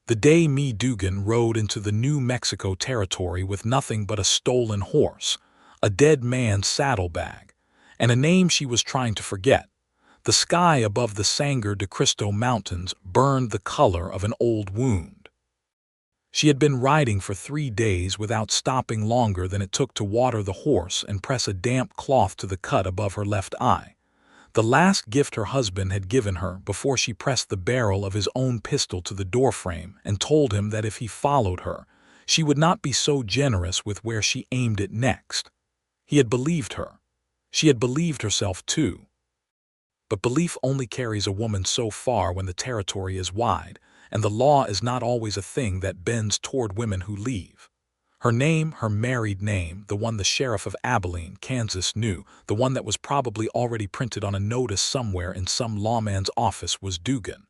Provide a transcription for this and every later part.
The day Mae Dugan rode into the New Mexico territory with nothing but a stolen horse, a dead man's saddlebag, and a name she was trying to forget, the sky above the Sangre de Cristo Mountains burned the color of an old wound. She had been riding for 3 days without stopping longer than it took to water the horse and press a damp cloth to the cut above her left eye, the last gift her husband had given her before she pressed the barrel of his own pistol to the doorframe and told him that if he followed her, she would not be so generous with where she aimed it next. He had believed her. She had believed herself too. But belief only carries a woman so far when the territory is wide, and the law is not always a thing that bends toward women who leave. Her name, her married name, the one the sheriff of Abilene, Kansas knew, the one that was probably already printed on a notice somewhere in some lawman's office, was Dugan.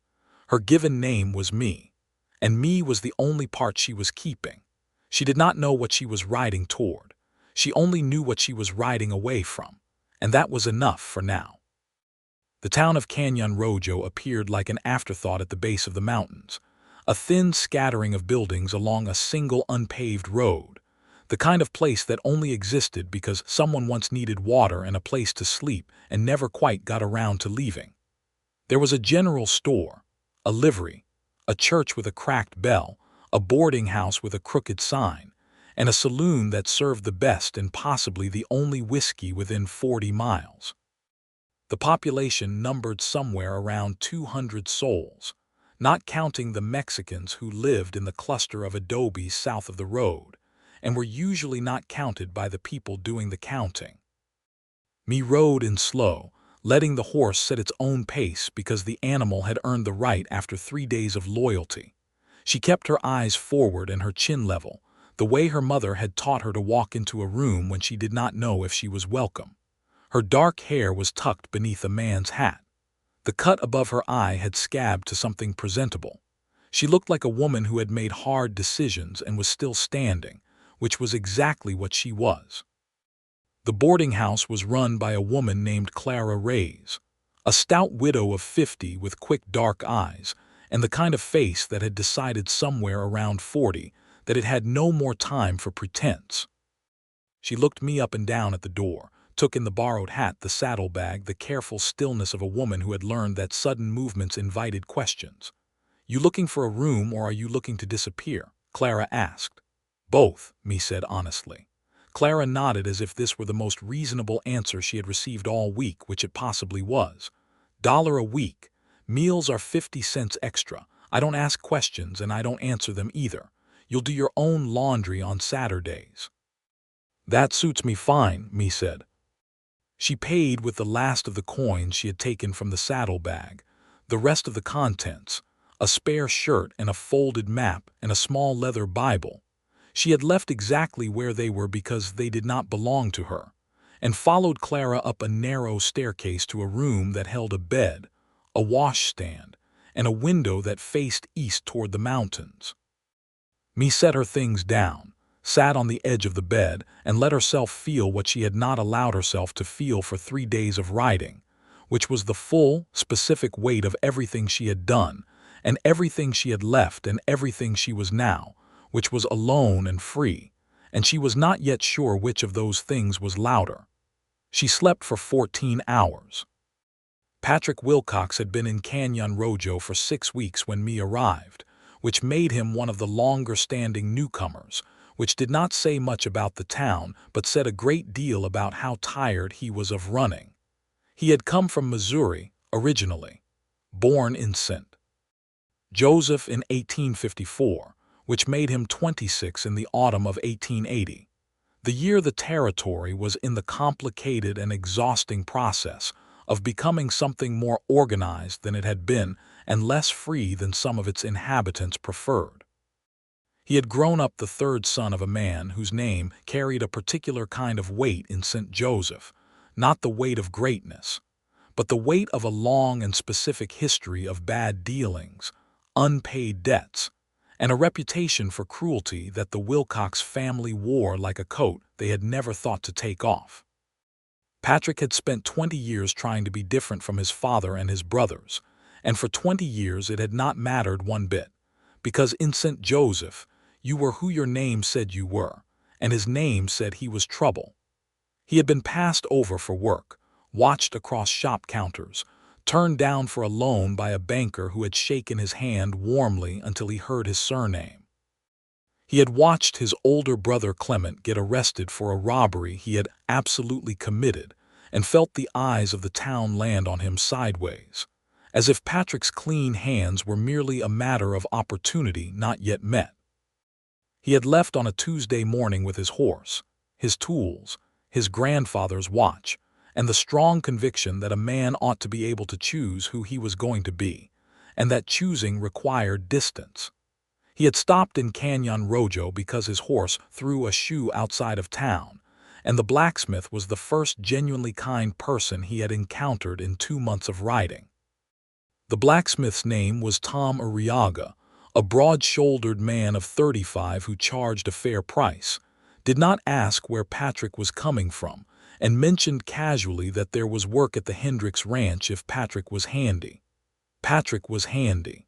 Her given name was Me, and Me was the only part she was keeping. She did not know what she was riding toward. She only knew what she was riding away from, and that was enough for now. The town of Canyon Rojo appeared like an afterthought at the base of the mountains, a thin scattering of buildings along a single unpaved road, the kind of place that only existed because someone once needed water and a place to sleep and never quite got around to leaving. There was a general store, a livery, a church with a cracked bell, a boarding house with a crooked sign, and a saloon that served the best and possibly the only whiskey within 40 miles. The population numbered somewhere around 200 souls, not counting the Mexicans who lived in the cluster of adobes south of the road, and were usually not counted by the people doing the counting. Me rode in slow, letting the horse set its own pace because the animal had earned the right after 3 days of loyalty. She kept her eyes forward and her chin level, the way her mother had taught her to walk into a room when she did not know if she was welcome. Her dark hair was tucked beneath a man's hat. The cut above her eye had scabbed to something presentable. She looked like a woman who had made hard decisions and was still standing, which was exactly what she was. The boarding house was run by a woman named Clara Reyes, a stout widow of 50 with quick dark eyes and the kind of face that had decided somewhere around 40 that it had no more time for pretense. She looked me up and down at the door, took in the borrowed hat, the saddlebag, the careful stillness of a woman who had learned that sudden movements invited questions. "You looking for a room or are you looking to disappear?" Clara asked. "Both," Me said honestly. Clara nodded as if this were the most reasonable answer she had received all week, which it possibly was. $1 a week. Meals are 50 cents extra. I don't ask questions and I don't answer them either. You'll do your own laundry on Saturdays." "That suits me fine," Me said. She paid with the last of the coins she had taken from the saddlebag, the rest of the contents, a spare shirt and a folded map and a small leather Bible. She had left exactly where they were because they did not belong to her, and followed Clara up a narrow staircase to a room that held a bed, a washstand, and a window that faced east toward the mountains. Me set her things down, sat on the edge of the bed, and let herself feel what she had not allowed herself to feel for 3 days of riding, which was the full, specific weight of everything she had done, and everything she had left and everything she was now, which was alone and free, and she was not yet sure which of those things was louder. She slept for 14 hours. Patrick Wilcox had been in Canyon Rojo for 6 weeks when Me arrived, which made him one of the longer-standing newcomers, which did not say much about the town but said a great deal about how tired he was of running. He had come from Missouri, originally, born in St. Joseph in 1854, which made him 26 in the autumn of 1880, the year the territory was in the complicated and exhausting process of becoming something more organized than it had been and less free than some of its inhabitants preferred. He had grown up the third son of a man whose name carried a particular kind of weight in St. Joseph, not the weight of greatness, but the weight of a long and specific history of bad dealings, unpaid debts, and a reputation for cruelty that the Wilcox family wore like a coat they had never thought to take off. Patrick had spent 20 years trying to be different from his father and his brothers, and for 20 years it had not mattered one bit, Because in St. Joseph, you were who your name said you were, and his name said he was trouble. He had been passed over for work, watched across shop counters, turned down for a loan by a banker who had shaken his hand warmly until he heard his surname. He had watched his older brother Clement get arrested for a robbery he had absolutely committed and felt the eyes of the town land on him sideways, as if Patrick's clean hands were merely a matter of opportunity not yet met. He had left on a Tuesday morning with his horse, his tools, his grandfather's watch, and the strong conviction that a man ought to be able to choose who he was going to be, and that choosing required distance. He had stopped in Canyon Rojo because his horse threw a shoe outside of town, and the blacksmith was the first genuinely kind person he had encountered in 2 months of riding. The blacksmith's name was Tom Arriaga, a broad-shouldered man of 35 who charged a fair price, did not ask where Patrick was coming from, and mentioned casually that there was work at the Hendricks Ranch if Patrick was handy. Patrick was handy.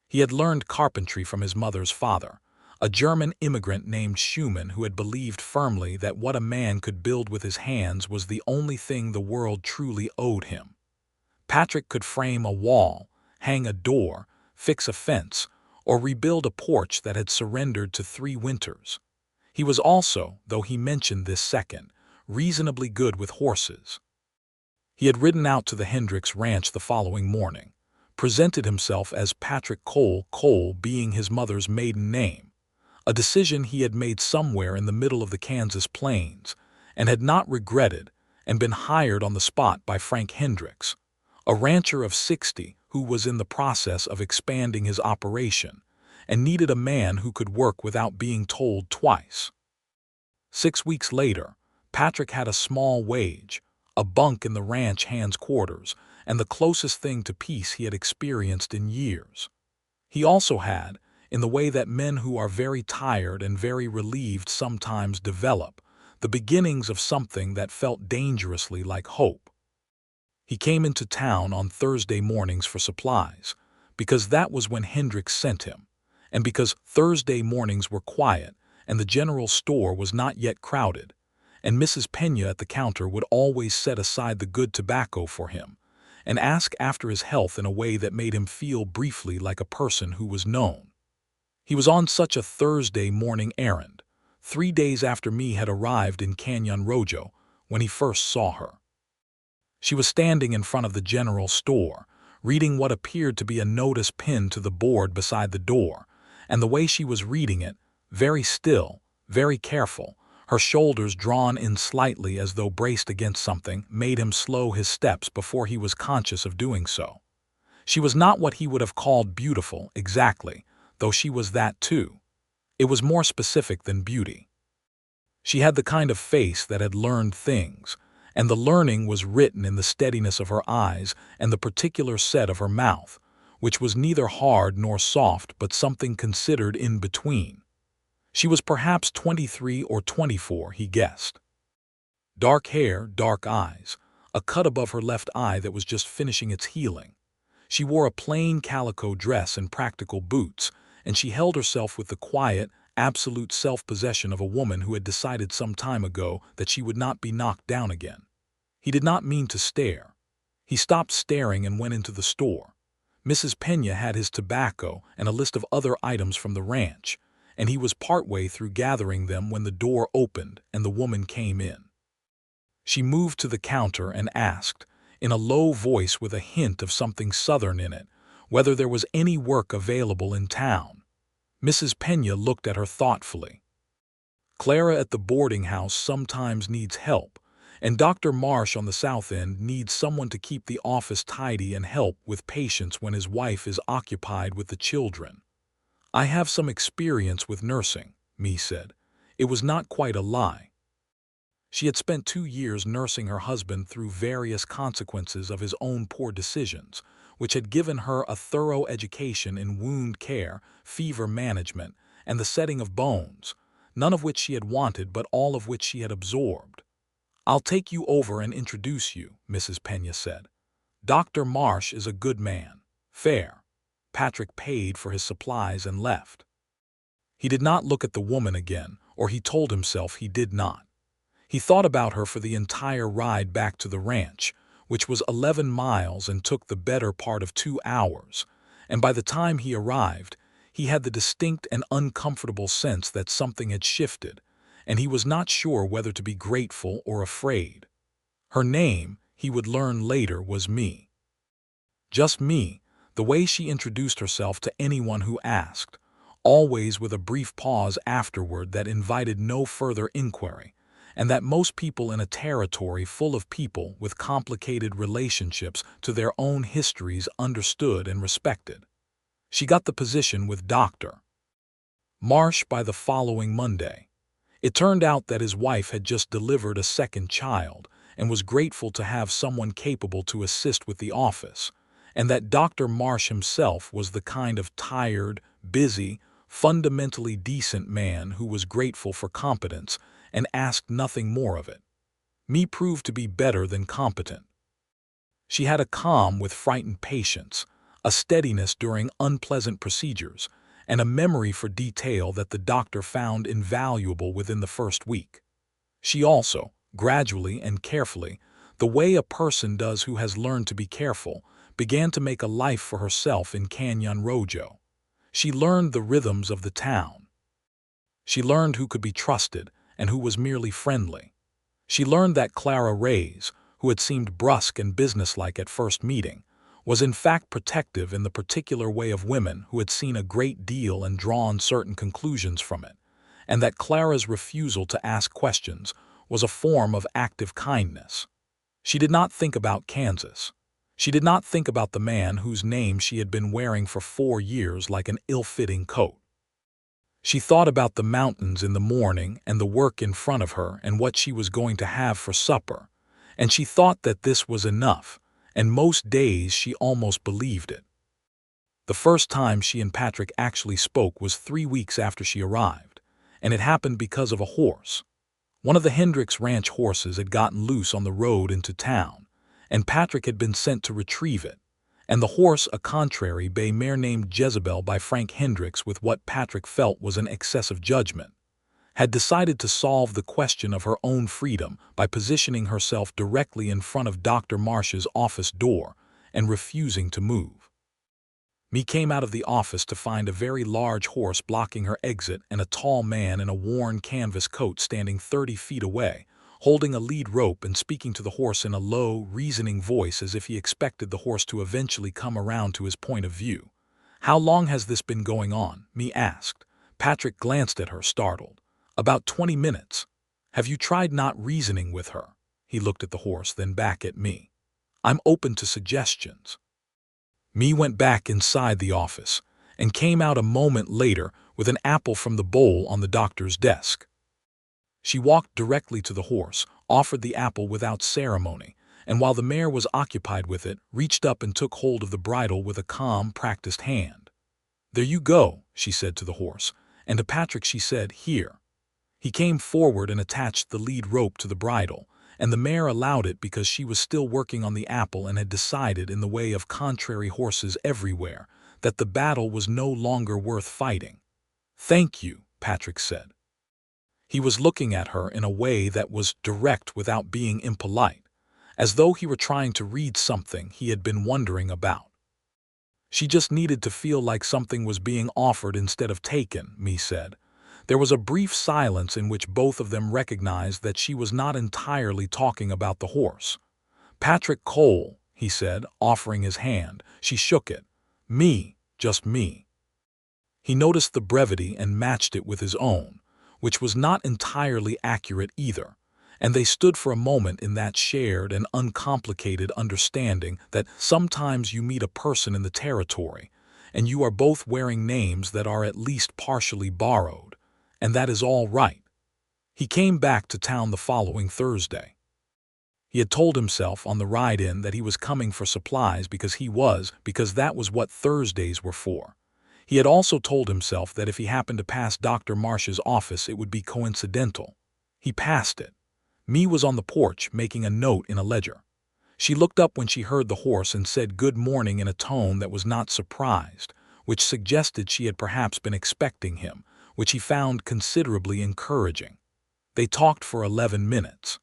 He had learned carpentry from his mother's father, a German immigrant named Schumann who had believed firmly that what a man could build with his hands was the only thing the world truly owed him. Patrick could frame a wall, hang a door, fix a fence, or rebuild a porch that had surrendered to 3 winters. He was also, though he mentioned this second, reasonably good with horses. He had ridden out to the Hendricks Ranch the following morning, presented himself as Patrick Cole, Cole being his mother's maiden name, a decision he had made somewhere in the middle of the Kansas plains, and had not regretted, and been hired on the spot by Frank Hendricks, a rancher of 60 who was in the process of expanding his operation and needed a man who could work without being told twice. 6 weeks later, Patrick had a small wage, a bunk in the ranch hand's quarters, and the closest thing to peace he had experienced in years. He also had, in the way that men who are very tired and very relieved sometimes develop, the beginnings of something that felt dangerously like hope. He came into town on Thursday mornings for supplies, because that was when Hendricks sent him, and because Thursday mornings were quiet and the general store was not yet crowded, and Mrs. Pena at the counter would always set aside the good tobacco for him and ask after his health in a way that made him feel briefly like a person who was known. He was on such a Thursday morning errand, 3 days after me had arrived in Canyon Rojo, when he first saw her. She was standing in front of the general store, reading what appeared to be a notice pinned to the board beside the door, and the way she was reading it, very still, very careful, her shoulders drawn in slightly as though braced against something, made him slow his steps before he was conscious of doing so. She was not what he would have called beautiful, exactly, though she was that too. It was more specific than beauty. She had the kind of face that had learned things, and the learning was written in the steadiness of her eyes and the particular set of her mouth, which was neither hard nor soft but something considered in between. She was perhaps 23 or 24, he guessed. Dark hair, dark eyes, a cut above her left eye that was just finishing its healing. She wore a plain calico dress and practical boots, and she held herself with the quiet, absolute self-possession of a woman who had decided some time ago that she would not be knocked down again. He did not mean to stare. He stopped staring and went into the store. Mrs. Pena had his tobacco and a list of other items from the ranch, and he was partway through gathering them when the door opened and the woman came in. She moved to the counter and asked, in a low voice with a hint of something southern in it, whether there was any work available in town. Mrs. Pena looked at her thoughtfully. Clara at the boarding house sometimes needs help, and Dr. Marsh on the south end needs someone to keep the office tidy and help with patients when his wife is occupied with the children. I have some experience with nursing, Mae said. It was not quite a lie. She had spent 2 years nursing her husband through various consequences of his own poor decisions, which had given her a thorough education in wound care, fever management, and the setting of bones, none of which she had wanted but all of which she had absorbed. "I'll take you over and introduce you," Mrs. Pena said. "Dr. Marsh is a good man. Fair. Patrick paid for his supplies and left. He did not look at the woman again, or he told himself he did not. He thought about her for the entire ride back to the ranch, which was 11 miles and took the better part of 2 hours, and by the time he arrived, he had the distinct and uncomfortable sense that something had shifted, and he was not sure whether to be grateful or afraid. Her name, he would learn later, was Mae. Just Mae, the way she introduced herself to anyone who asked, always with a brief pause afterward that invited no further inquiry, and that most people in a territory full of people with complicated relationships to their own histories understood and respected. She got the position with Dr. Marsh by the following Monday. It turned out that his wife had just delivered a second child and was grateful to have someone capable to assist with the office, and that Dr. Marsh himself was the kind of tired, busy, fundamentally decent man who was grateful for competence and asked nothing more of it. Mae proved to be better than competent. She had a calm with frightened patience, a steadiness during unpleasant procedures, and a memory for detail that the doctor found invaluable within the first week. She also, gradually and carefully, the way a person does who has learned to be careful, began to make a life for herself in Canyon Rojo. She learned the rhythms of the town. She learned who could be trusted and who was merely friendly. She learned that Clara Reyes, who had seemed brusque and businesslike at first meeting, was in fact protective in the particular way of women who had seen a great deal and drawn certain conclusions from it, and that Clara's refusal to ask questions was a form of active kindness. She did not think about Kansas. She did not think about the man whose name she had been wearing for 4 years like an ill-fitting coat. She thought about the mountains in the morning and the work in front of her and what she was going to have for supper, and she thought that this was enough, and most days she almost believed it. The first time she and Patrick actually spoke was 3 weeks after she arrived, and it happened because of a horse. One of the Hendricks Ranch horses had gotten loose on the road into town, and Patrick had been sent to retrieve it, and the horse a contrary bay mare named Jezebel by Frank Hendricks with what Patrick felt was an excess of judgment, had decided to solve the question of her own freedom by positioning herself directly in front of Dr. Marsh's office door and refusing to move. Mae came out of the office to find a very large horse blocking her exit and a tall man in a worn canvas coat standing 30 feet away, holding a lead rope and speaking to the horse in a low, reasoning voice as if he expected the horse to eventually come around to his point of view. "How long has this been going on?" Mae asked. Patrick glanced at her, startled. "About 20 minutes. Have you tried not reasoning with her?" He looked at the horse, then back at Mae. "I'm open to suggestions." Mae went back inside the office and came out a moment later with an apple from the bowl on the doctor's desk. She walked directly to the horse, offered the apple without ceremony, and while the mare was occupied with it, reached up and took hold of the bridle with a calm, practiced hand. "There you go," she said to the horse, and to Patrick she said, "Here." He came forward and attached the lead rope to the bridle, and the mare allowed it because she was still working on the apple and had decided, in the way of contrary horses everywhere, that the battle was no longer worth fighting. "Thank you," Patrick said. He was looking at her in a way that was direct without being impolite, as though he were trying to read something he had been wondering about. "She just needed to feel like something was being offered instead of taken," Mae said. There was a brief silence in which both of them recognized that she was not entirely talking about the horse. "Patrick Cole," he said, offering his hand. She shook it. "Me, just me." He noticed the brevity and matched it with his own, which was not entirely accurate either, and they stood for a moment in that shared and uncomplicated understanding that sometimes you meet a person in the territory, and you are both wearing names that are at least partially borrowed, and that is all right. He came back to town the following Thursday. He had told himself on the ride-in that he was coming for supplies because that was what Thursdays were for. He had also told himself that if he happened to pass Dr. Marsh's office, it would be coincidental. He passed it. Mae was on the porch making a note in a ledger. She looked up when she heard the horse and said good morning in a tone that was not surprised, which suggested she had perhaps been expecting him, which he found considerably encouraging. They talked for 11 minutes.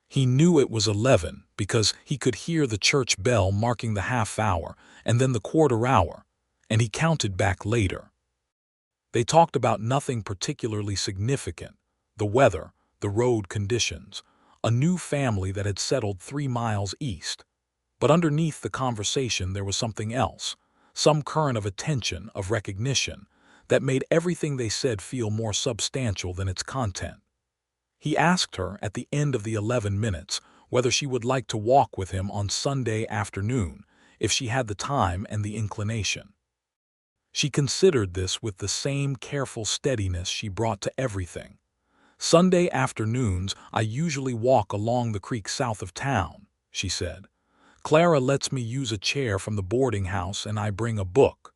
He knew it was 11 because he could hear the church bell marking the half hour and then the quarter hour, and he counted back later. They talked about nothing particularly significant: the weather, the road conditions, a new family that had settled 3 miles east. But underneath the conversation there was something else, some current of attention, of recognition, that made everything they said feel more substantial than its content. He asked her at the end of the 11 minutes whether she would like to walk with him on Sunday afternoon, if she had the time and the inclination. She considered this with the same careful steadiness she brought to everything. "Sunday afternoons I usually walk along the creek south of town," she said. "Clara lets me use a chair from the boarding house and I bring a book."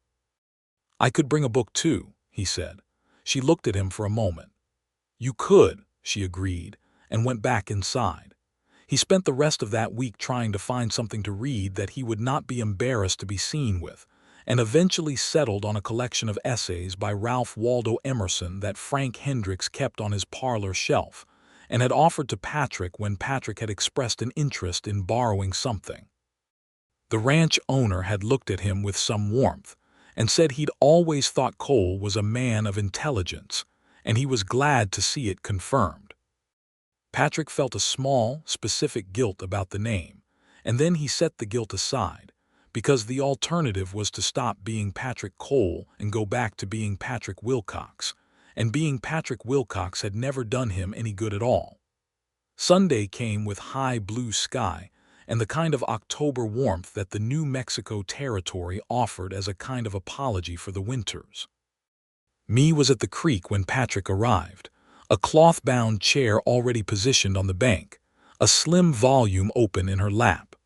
"I could bring a book too," he said. She looked at him for a moment. "You could," she agreed, and went back inside. He spent the rest of that week trying to find something to read that he would not be embarrassed to be seen with, and eventually settled on a collection of essays by Ralph Waldo Emerson that Frank Hendricks kept on his parlor shelf, and had offered to Patrick when Patrick had expressed an interest in borrowing something. The ranch owner had looked at him with some warmth, and said he'd always thought Cole was a man of intelligence, and he was glad to see it confirmed. Patrick felt a small, specific guilt about the name, and then he set the guilt aside, because the alternative was to stop being Patrick Cole and go back to being Patrick Wilcox, and being Patrick Wilcox had never done him any good at all. Sunday came with high blue sky and the kind of October warmth that the New Mexico territory offered as a kind of apology for the winters. Mae was at the creek when Patrick arrived, a cloth-bound chair already positioned on the bank, a slim volume open in her lap.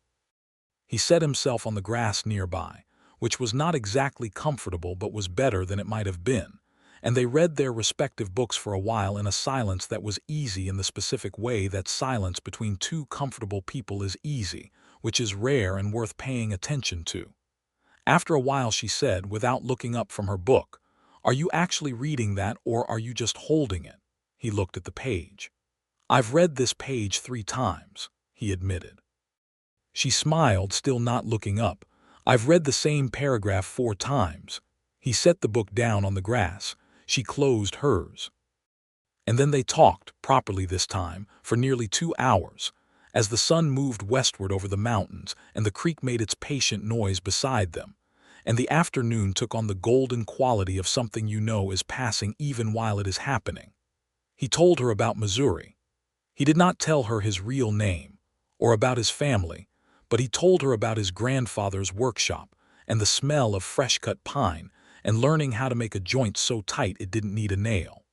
He set himself on the grass nearby, which was not exactly comfortable but was better than it might have been, and they read their respective books for a while in a silence that was easy in the specific way that silence between two comfortable people is easy, which is rare and worth paying attention to. After a while she said, without looking up from her book, "Are you actually reading that, or are you just holding it?" He looked at the page. "I've read this page 3 times, he admitted. She smiled, still not looking up. "I've read the same paragraph 4 times. He set the book down on the grass. She closed hers. And then they talked, properly this time, for nearly 2 hours, as the sun moved westward over the mountains and the creek made its patient noise beside them, and the afternoon took on the golden quality of something you know is passing even while it is happening. He told her about Missouri. He did not tell her his real name, or about his family, but he told her about his grandfather's workshop and the smell of fresh-cut pine and learning how to make a joint so tight it didn't need a nail.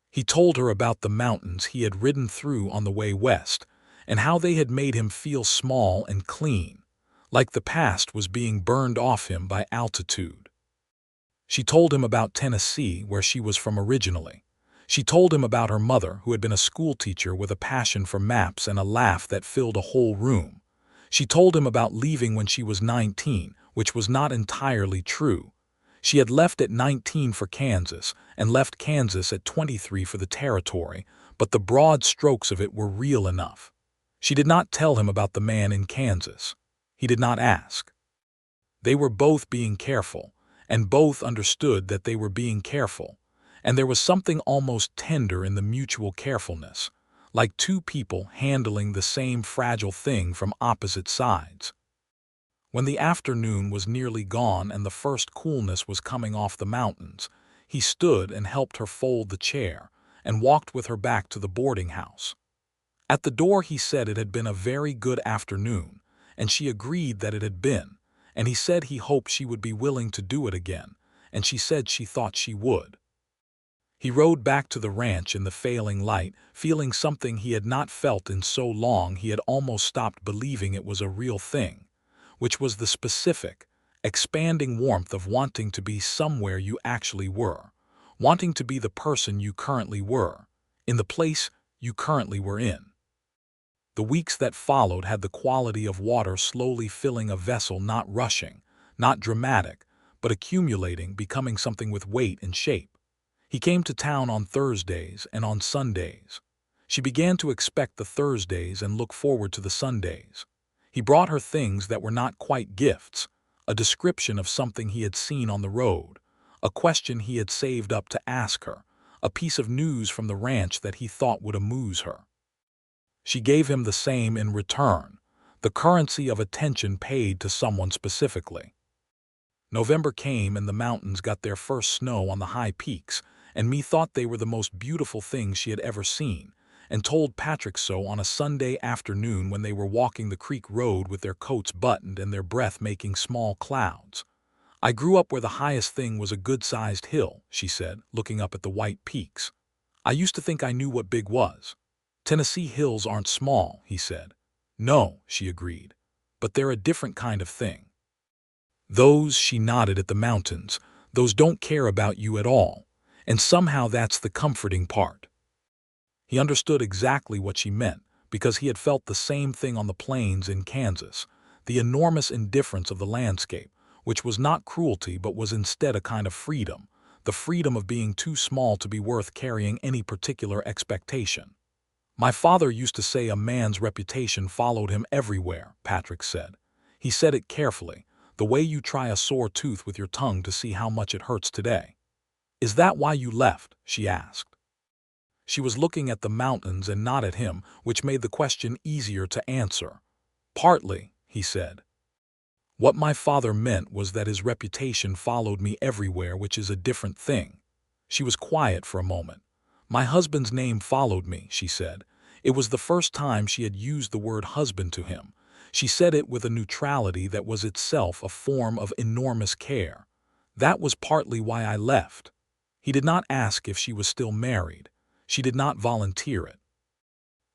He told her about the mountains he had ridden through on the way west and how they had made him feel small and clean, like the past was being burned off him by altitude. She told him about Tennessee, where she was from originally. She told him about her mother, who had been a schoolteacher with a passion for maps and a laugh that filled a whole room. She told him about leaving when she was 19, which was not entirely true. She had left at 19 for Kansas and left Kansas at 23 for the territory, but the broad strokes of it were real enough. She did not tell him about the man in Kansas. He did not ask. They were both being careful, and both understood that they were being careful, and there was something almost tender in the mutual carefulness, like two people handling the same fragile thing from opposite sides. When the afternoon was nearly gone and the first coolness was coming off the mountains, he stood and helped her fold the chair and walked with her back to the boarding house. At the door he said it had been a very good afternoon, and she agreed that it had been, and he said he hoped she would be willing to do it again, and she said she thought she would. He rode back to the ranch in the failing light, feeling something he had not felt in so long he had almost stopped believing it was a real thing, which was the specific, expanding warmth of wanting to be somewhere you actually were, wanting to be the person you currently were, in the place you currently were in. The weeks that followed had the quality of water slowly filling a vessel, not rushing, not dramatic, but accumulating, becoming something with weight and shape. He came to town on Thursdays and on Sundays. She began to expect the Thursdays and look forward to the Sundays. He brought her things that were not quite gifts, a description of something he had seen on the road, a question he had saved up to ask her, a piece of news from the ranch that he thought would amuse her. She gave him the same in return, the currency of attention paid to someone specifically. November came and the mountains got their first snow on the high peaks, and Mae thought they were the most beautiful things she had ever seen, and told Patrick so on a Sunday afternoon when they were walking the creek road with their coats buttoned and their breath making small clouds. "I grew up where the highest thing was a good-sized hill," she said, looking up at the white peaks. "I used to think I knew what big was." "Tennessee hills aren't small," he said. "No," she agreed, "but they're a different kind of thing. Those," she nodded at the mountains, "those don't care about you at all, and somehow that's the comforting part." He understood exactly what she meant, because he had felt the same thing on the plains in Kansas, the enormous indifference of the landscape, which was not cruelty but was instead a kind of freedom, the freedom of being too small to be worth carrying any particular expectation. "My father used to say a man's reputation followed him everywhere," Patrick said. He said it carefully, the way you try a sore tooth with your tongue to see how much it hurts today. "Is that why you left?" she asked. She was looking at the mountains and not at him, which made the question easier to answer. "Partly," he said. "What my father meant was that his reputation followed me everywhere, which is a different thing." She was quiet for a moment. "My husband's name followed me," she said. It was the first time she had used the word husband to him. She said it with a neutrality that was itself a form of enormous care. "That was partly why I left." He did not ask if she was still married. She did not volunteer it.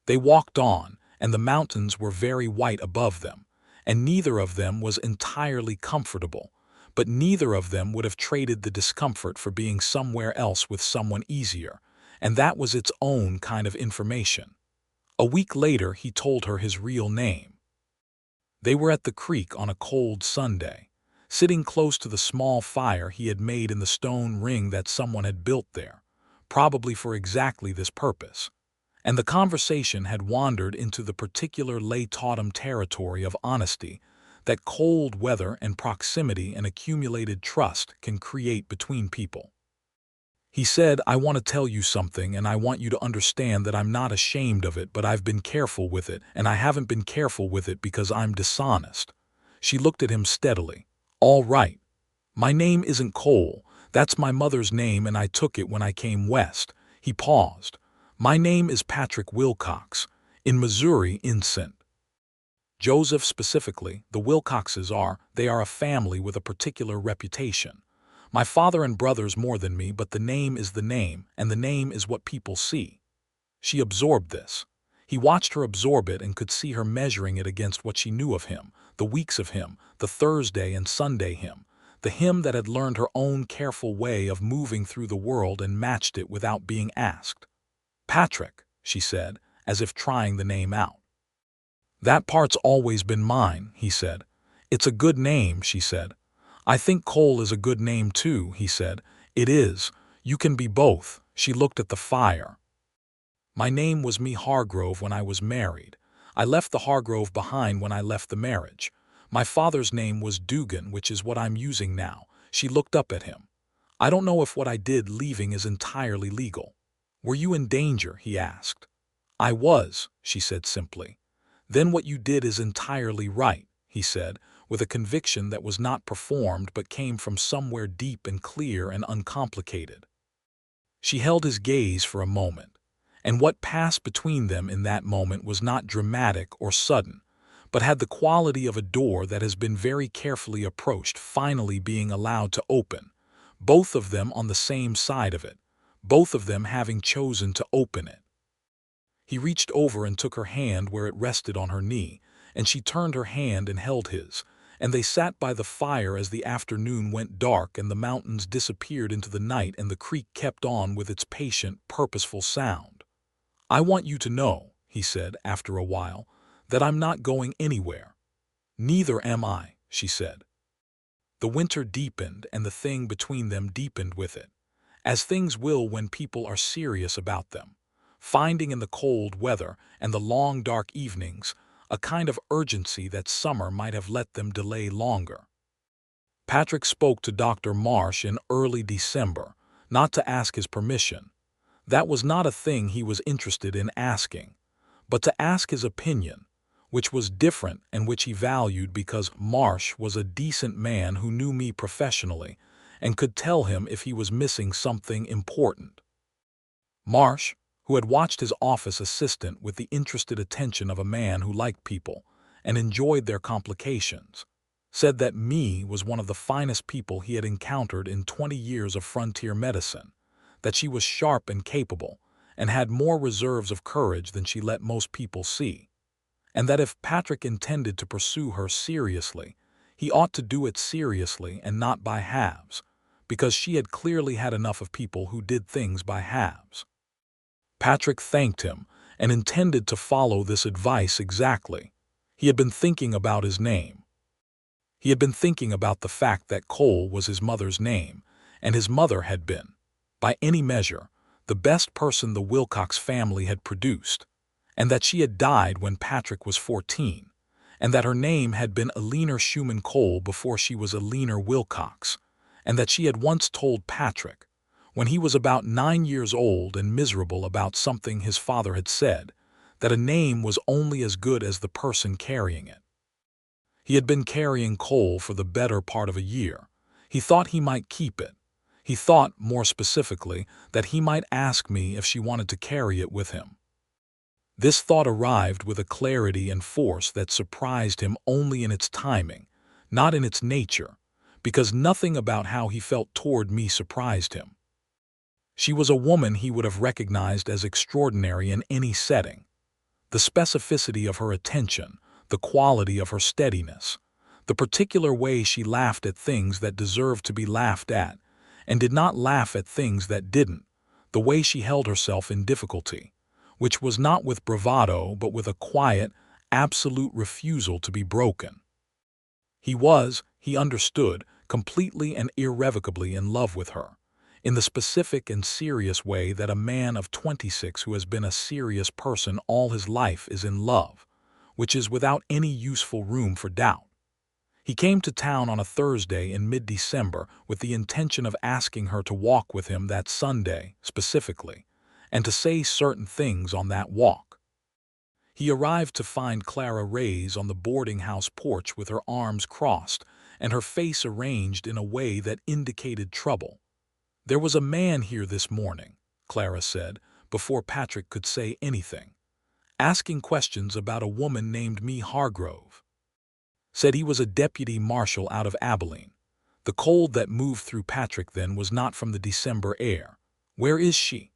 They walked on, and the mountains were very white above them, and neither of them was entirely comfortable, but neither of them would have traded the discomfort for being somewhere else with someone easier, and that was its own kind of information. A week later he told her his real name. They were at the creek on a cold Sunday, sitting close to the small fire he had made in the stone ring that someone had built there, probably for exactly this purpose, and the conversation had wandered into the particular late-autumn territory of honesty that cold weather and proximity and accumulated trust can create between people. He said, "I want to tell you something, and I want you to understand that I'm not ashamed of it, but I've been careful with it, and I haven't been careful with it because I'm dishonest." She looked at him steadily. "All right. My name isn't Cole. That's my mother's name, and I took it when I came west." He paused. "My name is Patrick Wilcox. In Missouri, in St. Joseph specifically, the Wilcoxes they are a family with a particular reputation. My father and brothers more than me, but the name is the name, and the name is what people see." She absorbed this. He watched her absorb it and could see her measuring it against what she knew of him, the weeks of him, the Thursday and Sunday him, the him that had learned her own careful way of moving through the world and matched it without being asked. "Patrick," she said, as if trying the name out. "That part's always been mine," he said. "It's a good name," she said. "I think Cole is a good name too," he said. "It is. You can be both." She looked at the fire. "My name was Mae Hargrove when I was married. I left the Hargrove behind when I left the marriage. My father's name was Dugan, which is what I'm using now." She looked up at him. "I don't know if what I did leaving is entirely legal." "Were you in danger?" he asked. "I was," she said simply. "Then what you did is entirely right," he said, with a conviction that was not performed but came from somewhere deep and clear and uncomplicated. She held his gaze for a moment, and what passed between them in that moment was not dramatic or sudden, but had the quality of a door that has been very carefully approached finally being allowed to open, both of them on the same side of it, both of them having chosen to open it. He reached over and took her hand where it rested on her knee, and she turned her hand and held his, and they sat by the fire as the afternoon went dark and the mountains disappeared into the night and the creek kept on with its patient, purposeful sound. "I want you to know," he said after a while, "that I'm not going anywhere." "Neither am I," she said. The winter deepened, and the thing between them deepened with it, as things will when people are serious about them, finding in the cold weather and the long dark evenings a kind of urgency that summer might have let them delay longer. Patrick spoke to Dr. Marsh in early December, not to ask his permission. That was not a thing he was interested in asking, but to ask his opinion, which was different and which he valued because Marsh was a decent man who knew me professionally and could tell him if he was missing something important. Marsh, who had watched his office assistant with the interested attention of a man who liked people and enjoyed their complications, said that Mae was one of the finest people he had encountered in 20 years of frontier medicine, that she was sharp and capable, and had more reserves of courage than she let most people see, and that if Patrick intended to pursue her seriously, he ought to do it seriously and not by halves, because she had clearly had enough of people who did things by halves. Patrick thanked him and intended to follow this advice exactly. He had been thinking about his name. He had been thinking about the fact that Cole was his mother's name, and his mother had been, by any measure, the best person the Wilcox family had produced, and that she had died when Patrick was 14, and that her name had been Eleanor Schumann Cole before she was Eleanor Wilcox, and that she had once told Patrick, when he was about 9 years old and miserable about something his father had said, that a name was only as good as the person carrying it. He had been carrying Cole for the better part of a year. He thought he might keep it. He thought, more specifically, that he might ask me if she wanted to carry it with him. This thought arrived with a clarity and force that surprised him only in its timing, not in its nature, because nothing about how he felt toward me surprised him. She was a woman he would have recognized as extraordinary in any setting. The specificity of her attention, the quality of her steadiness, the particular way she laughed at things that deserved to be laughed at, and did not laugh at things that didn't, the way she held herself in difficulty, which was not with bravado but with a quiet, absolute refusal to be broken. He was, he understood, completely and irrevocably in love with her, in the specific and serious way that a man of 26 who has been a serious person all his life is in love, which is without any useful room for doubt. He came to town on a Thursday in mid-December with the intention of asking her to walk with him that Sunday, specifically, and to say certain things on that walk. He arrived to find Clara Reyes on the boarding-house porch with her arms crossed and her face arranged in a way that indicated trouble. "There was a man here this morning," Clara said, before Patrick could say anything, "asking questions about a woman named Mae Hargrove. Said he was a deputy marshal out of Abilene. The cold that moved through Patrick then was not from the December air. Where is she?"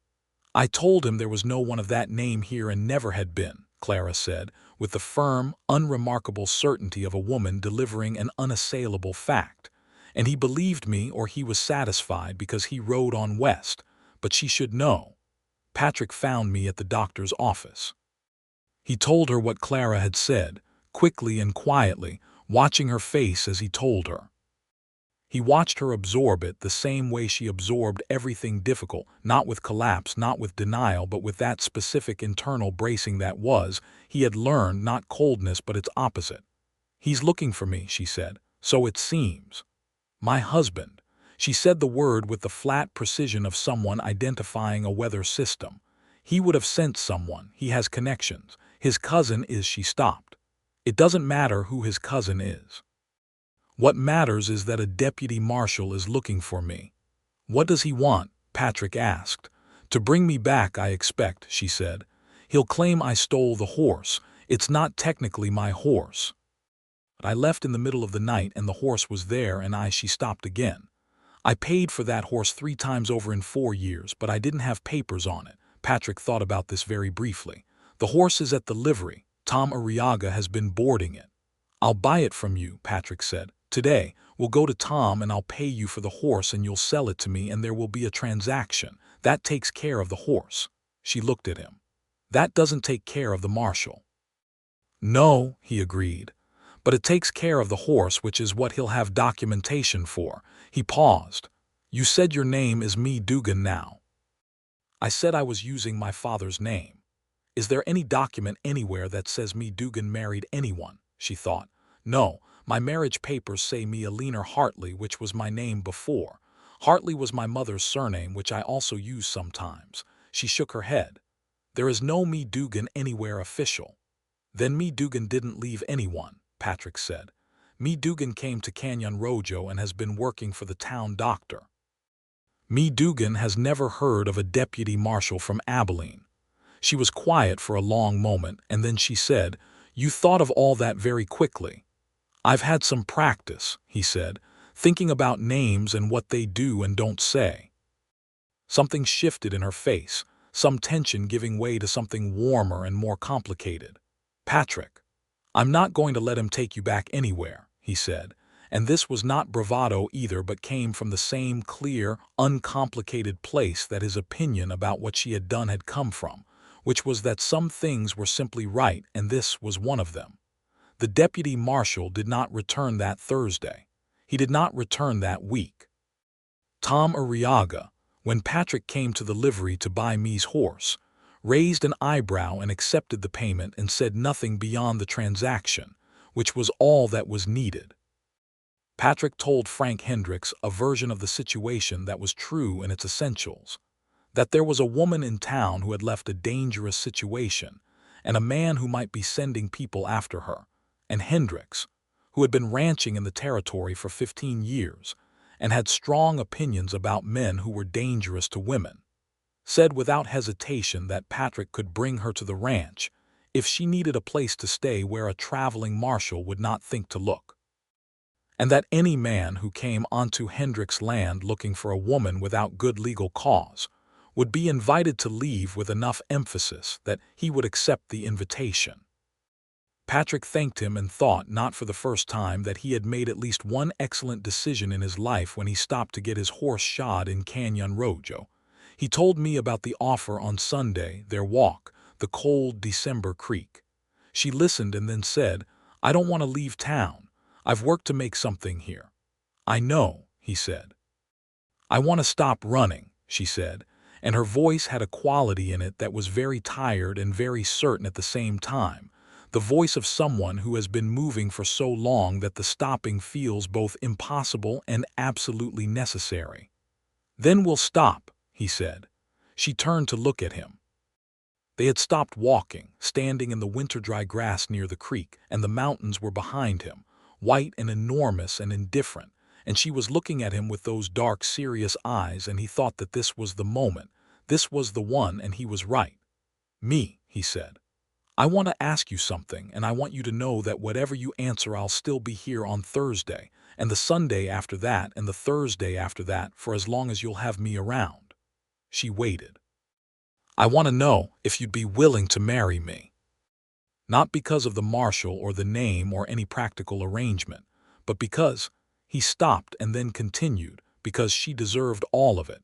"I told him there was no one of that name here and never had been," Clara said, with the firm, unremarkable certainty of a woman delivering an unassailable fact. "And he believed me or he was satisfied because he rode on west, but she should know. Patrick found me at the doctor's office." He told her what Clara had said, quickly and quietly, watching her face as he told her. He watched her absorb it the same way she absorbed everything difficult, not with collapse, not with denial, but with that specific internal bracing that was, he had learned, not coldness but its opposite. "He's looking for me," she said. "So it seems. My husband." She said the word with the flat precision of someone identifying a weather system. "He would have sent someone. He has connections. His cousin is—" She stopped. "It doesn't matter who his cousin is. What matters is that a deputy marshal is looking for me." "What does he want?" Patrick asked. "To bring me back, I expect," she said. "He'll claim I stole the horse. It's not technically my horse. I left in the middle of the night and the horse was there and She stopped again. "I paid for that horse 3 times over in 4 years, but I didn't have papers on it." Patrick thought about this very briefly. "The horse is at the livery. Tom Arriaga has been boarding it." "I'll buy it from you," Patrick said. "Today, we'll go to Tom and I'll pay you for the horse and you'll sell it to me and there will be a transaction. That takes care of the horse." She looked at him. "That doesn't take care of the marshal." "No," he agreed. But it takes care of the horse, which is what he'll have documentation for. He paused. You said your name is Mae Dugan now. I said I was using my father's name. Is there any document anywhere that says Mae Dugan married anyone? She thought. No, my marriage papers say Mae Hartley, which was my name before. Hartley was my mother's surname, which I also use sometimes. She shook her head. There is no Mae Dugan anywhere official. Then Mae Dugan didn't leave anyone, Patrick said. Mae Dugan came to Canyon Rojo and has been working for the town doctor. Mae Dugan has never heard of a deputy marshal from Abilene. She was quiet for a long moment, and then she said, You thought of all that very quickly. I've had some practice, he said, thinking about names and what they do and don't say. Something shifted in her face, some tension giving way to something warmer and more complicated. Patrick, I'm not going to let him take you back anywhere, he said, and this was not bravado either, but came from the same clear, uncomplicated place that his opinion about what she had done had come from, which was that some things were simply right, and this was one of them. The deputy marshal did not return that Thursday. He did not return that week. Tom Arriaga, when Patrick came to the livery to buy Mae's horse, raised an eyebrow and accepted the payment and said nothing beyond the transaction, which was all that was needed. Patrick told Frank Hendricks a version of the situation that was true in its essentials, that there was a woman in town who had left a dangerous situation, and a man who might be sending people after her, and Hendricks, who had been ranching in the territory for 15 years and had strong opinions about men who were dangerous to women, said without hesitation that Patrick could bring her to the ranch if she needed a place to stay where a traveling marshal would not think to look, and that any man who came onto Hendricks' land looking for a woman without good legal cause would be invited to leave with enough emphasis that he would accept the invitation. Patrick thanked him and thought, not for the first time, that he had made at least one excellent decision in his life when he stopped to get his horse shod in Canyon Rojo. He told me about the offer on Sunday, their walk, the cold December creek. She listened and then said, I don't want to leave town. I've worked to make something here. I know, he said. I want to stop running, she said, and her voice had a quality in it that was very tired and very certain at the same time, the voice of someone who has been moving for so long that the stopping feels both impossible and absolutely necessary. Then we'll stop, he said. She turned to look at him. They had stopped walking, standing in the winter-dry grass near the creek, and the mountains were behind him, white and enormous and indifferent, and she was looking at him with those dark, serious eyes, and he thought that this was the moment, this was the one, and he was right. Me, he said. I want to ask you something, and I want you to know that whatever you answer, I'll still be here on Thursday, and the Sunday after that, and the Thursday after that, for as long as you'll have me around. She waited. I want to know if you'd be willing to marry me. Not because of the marshal or the name or any practical arrangement, but because, he stopped and then continued, because she deserved all of it.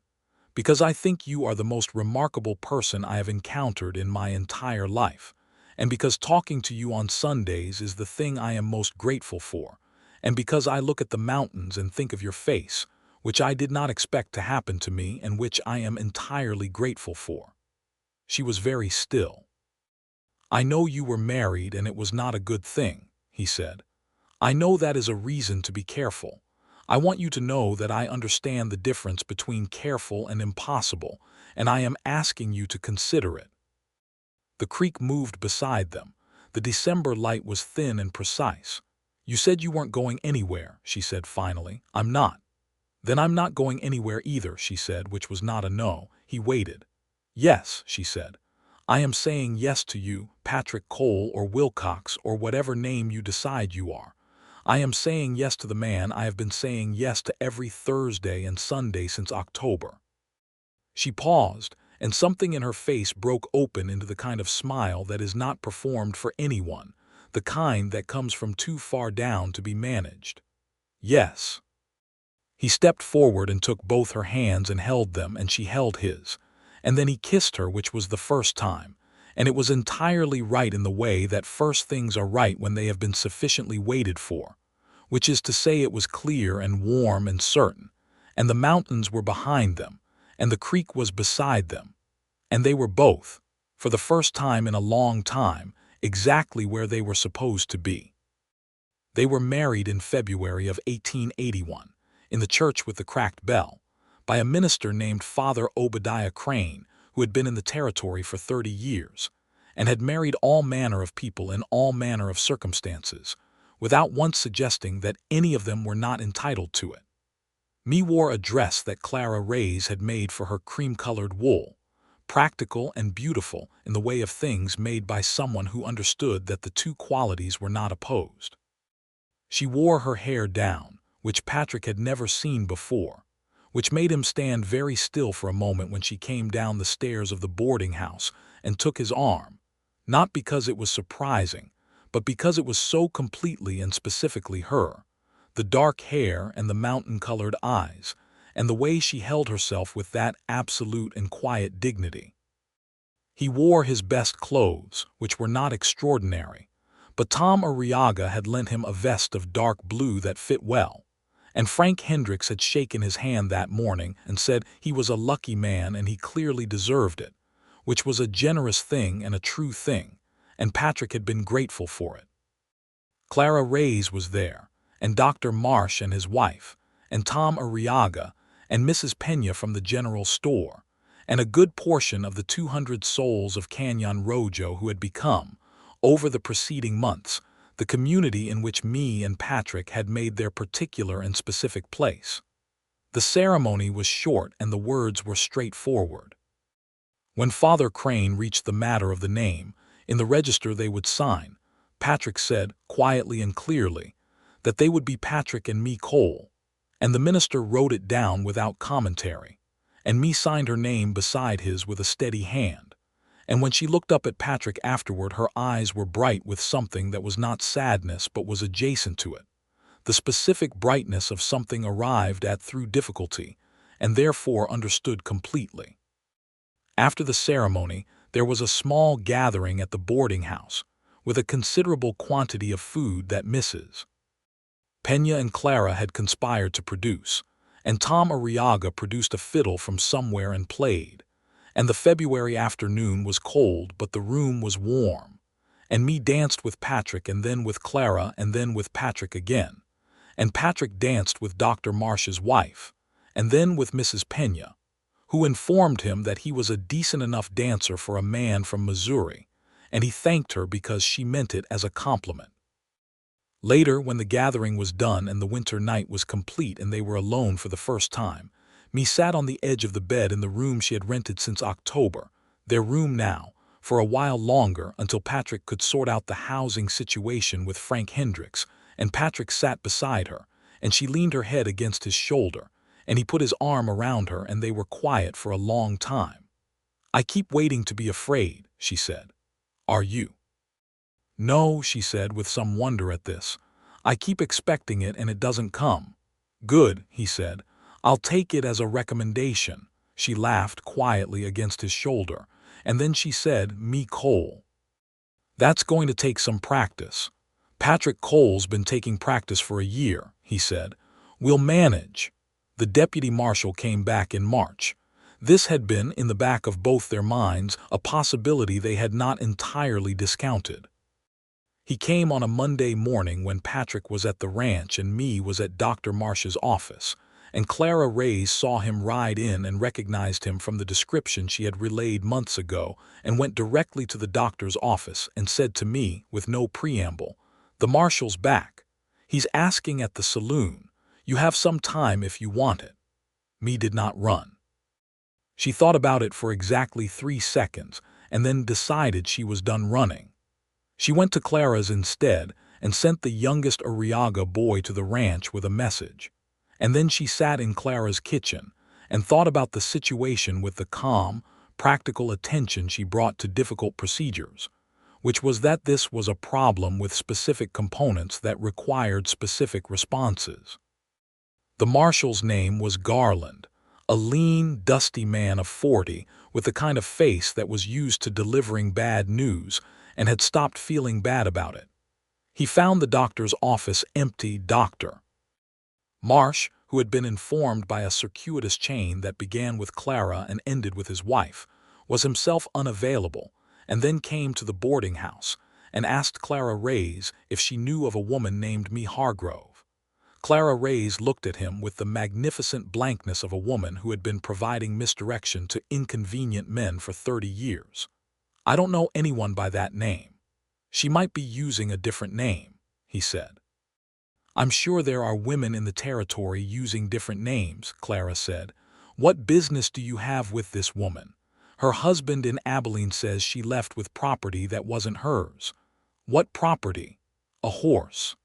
Because I think you are the most remarkable person I have encountered in my entire life, and because talking to you on Sundays is the thing I am most grateful for, and because I look at the mountains and think of your face, which I did not expect to happen to me and which I am entirely grateful for. She was very still. I know you were married and it was not a good thing, he said. I know that is a reason to be careful. I want you to know that I understand the difference between careful and impossible, and I am asking you to consider it. The creek moved beside them. The December light was thin and precise. You said you weren't going anywhere, she said finally. I'm not. Then I'm not going anywhere either, she said, which was not a no. He waited. Yes, she said. I am saying yes to you, Patrick Cole or Wilcox or whatever name you decide you are. I am saying yes to the man I have been saying yes to every Thursday and Sunday since October. She paused, and something in her face broke open into the kind of smile that is not performed for anyone, the kind that comes from too far down to be managed. Yes. He stepped forward and took both her hands and held them, and she held his. And then he kissed her, which was the first time, and it was entirely right in the way that first things are right when they have been sufficiently waited for, which is to say it was clear and warm and certain, and the mountains were behind them, and the creek was beside them, and they were both, for the first time in a long time, exactly where they were supposed to be. They were married in February of 1881, in the church with the cracked bell, by a minister named Father Obadiah Crane, who had been in the territory for 30 years, and had married all manner of people in all manner of circumstances, without once suggesting that any of them were not entitled to it. Me wore a dress that Clara Reyes had made for her cream-colored wool, practical and beautiful in the way of things made by someone who understood that the two qualities were not opposed. She wore her hair down, which Patrick had never seen before, which made him stand very still for a moment when she came down the stairs of the boarding house and took his arm, not because it was surprising, but because it was so completely and specifically her, the dark hair and the mountain-colored eyes, and the way she held herself with that absolute and quiet dignity. He wore his best clothes, which were not extraordinary, but Tom Arriaga had lent him a vest of dark blue that fit well, and Frank Hendricks had shaken his hand that morning and said he was a lucky man and he clearly deserved it, which was a generous thing and a true thing, and Patrick had been grateful for it. Clara Reyes was there, and Dr. Marsh and his wife, and Tom Arriaga, and Mrs. Pena from the general store, and a good portion of the 200 souls of Canyon Rojo who had become, over the preceding months, the community in which me and Patrick had made their particular and specific place. The ceremony was short and the words were straightforward. When Father Crane reached the matter of the name, in the register they would sign, Patrick said, quietly and clearly, that they would be Patrick and me Cole, and the minister wrote it down without commentary, and me signed her name beside his with a steady hand, and when she looked up at Patrick afterward her eyes were bright with something that was not sadness but was adjacent to it, the specific brightness of something arrived at through difficulty, and therefore understood completely. After the ceremony, there was a small gathering at the boarding house, with a considerable quantity of food that Mrs. Pena and Clara had conspired to produce, and Tom Arriaga produced a fiddle from somewhere and played, and the February afternoon was cold but the room was warm, and me danced with Patrick and then with Clara and then with Patrick again, and Patrick danced with Dr. Marsh's wife, and then with Mrs. Pena, who informed him that he was a decent enough dancer for a man from Missouri, and he thanked her because she meant it as a compliment. Later, when the gathering was done and the winter night was complete and they were alone for the first time, me sat on the edge of the bed in the room she had rented since October, their room now, for a while longer until Patrick could sort out the housing situation with Frank Hendricks, and Patrick sat beside her, and she leaned her head against his shoulder, and he put his arm around her and they were quiet for a long time. "I keep waiting to be afraid," she said. "Are you?" "No," she said with some wonder at this. "I keep expecting it and it doesn't come." "Good," he said. "I'll take it as a recommendation." She laughed quietly against his shoulder, and then she said, "Me Cole. That's going to take some practice." "Patrick Cole's been taking practice for a year," he said. "We'll manage." The deputy marshal came back in March. This had been, in the back of both their minds, a possibility they had not entirely discounted. He came on a Monday morning when Patrick was at the ranch and me was at Dr. Marsh's office, and Clara Reyes saw him ride in and recognized him from the description she had relayed months ago and went directly to the doctor's office and said to me, with no preamble, "The marshal's back. He's asking at the saloon. You have some time if you want it." Me did not run. She thought about it for exactly 3 seconds and then decided she was done running. She went to Clara's instead and sent the youngest Arriaga boy to the ranch with a message. And then she sat in Clara's kitchen and thought about the situation with the calm, practical attention she brought to difficult procedures, which was that this was a problem with specific components that required specific responses. The marshal's name was Garland, A lean, dusty man of 40 with the kind of face that was used to delivering bad news and had stopped feeling bad about it. He found the doctor's office empty. Doctor Marsh, who had been informed by a circuitous chain that began with Clara and ended with his wife, was himself unavailable, and then came to the boarding house and asked Clara Reyes if she knew of a woman named Mae Hargrove. Clara Reyes looked at him with the magnificent blankness of a woman who had been providing misdirection to inconvenient men for 30 years. "I don't know anyone by that name. She might be using a different name," he said. "I'm sure there are women in the territory using different names," Clara said. "What business do you have with this woman? Her husband in Abilene says she left with property that wasn't hers." "What property?" "A horse."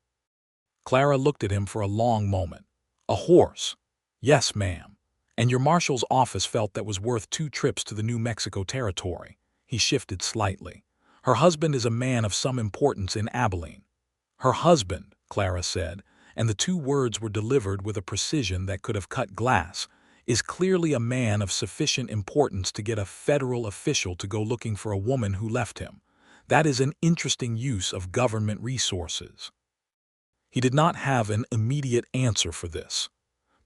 Clara looked at him for a long moment. "A horse?" "Yes, ma'am. And your marshal's office felt that was worth 2 trips to the New Mexico territory." He shifted slightly. "Her husband is a man of some importance in Abilene." "Her husband," Clara said, and the 2 words were delivered with a precision that could have cut glass, "is clearly a man of sufficient importance to get a federal official to go looking for a woman who left him. That is an interesting use of government resources." He did not have an immediate answer for this.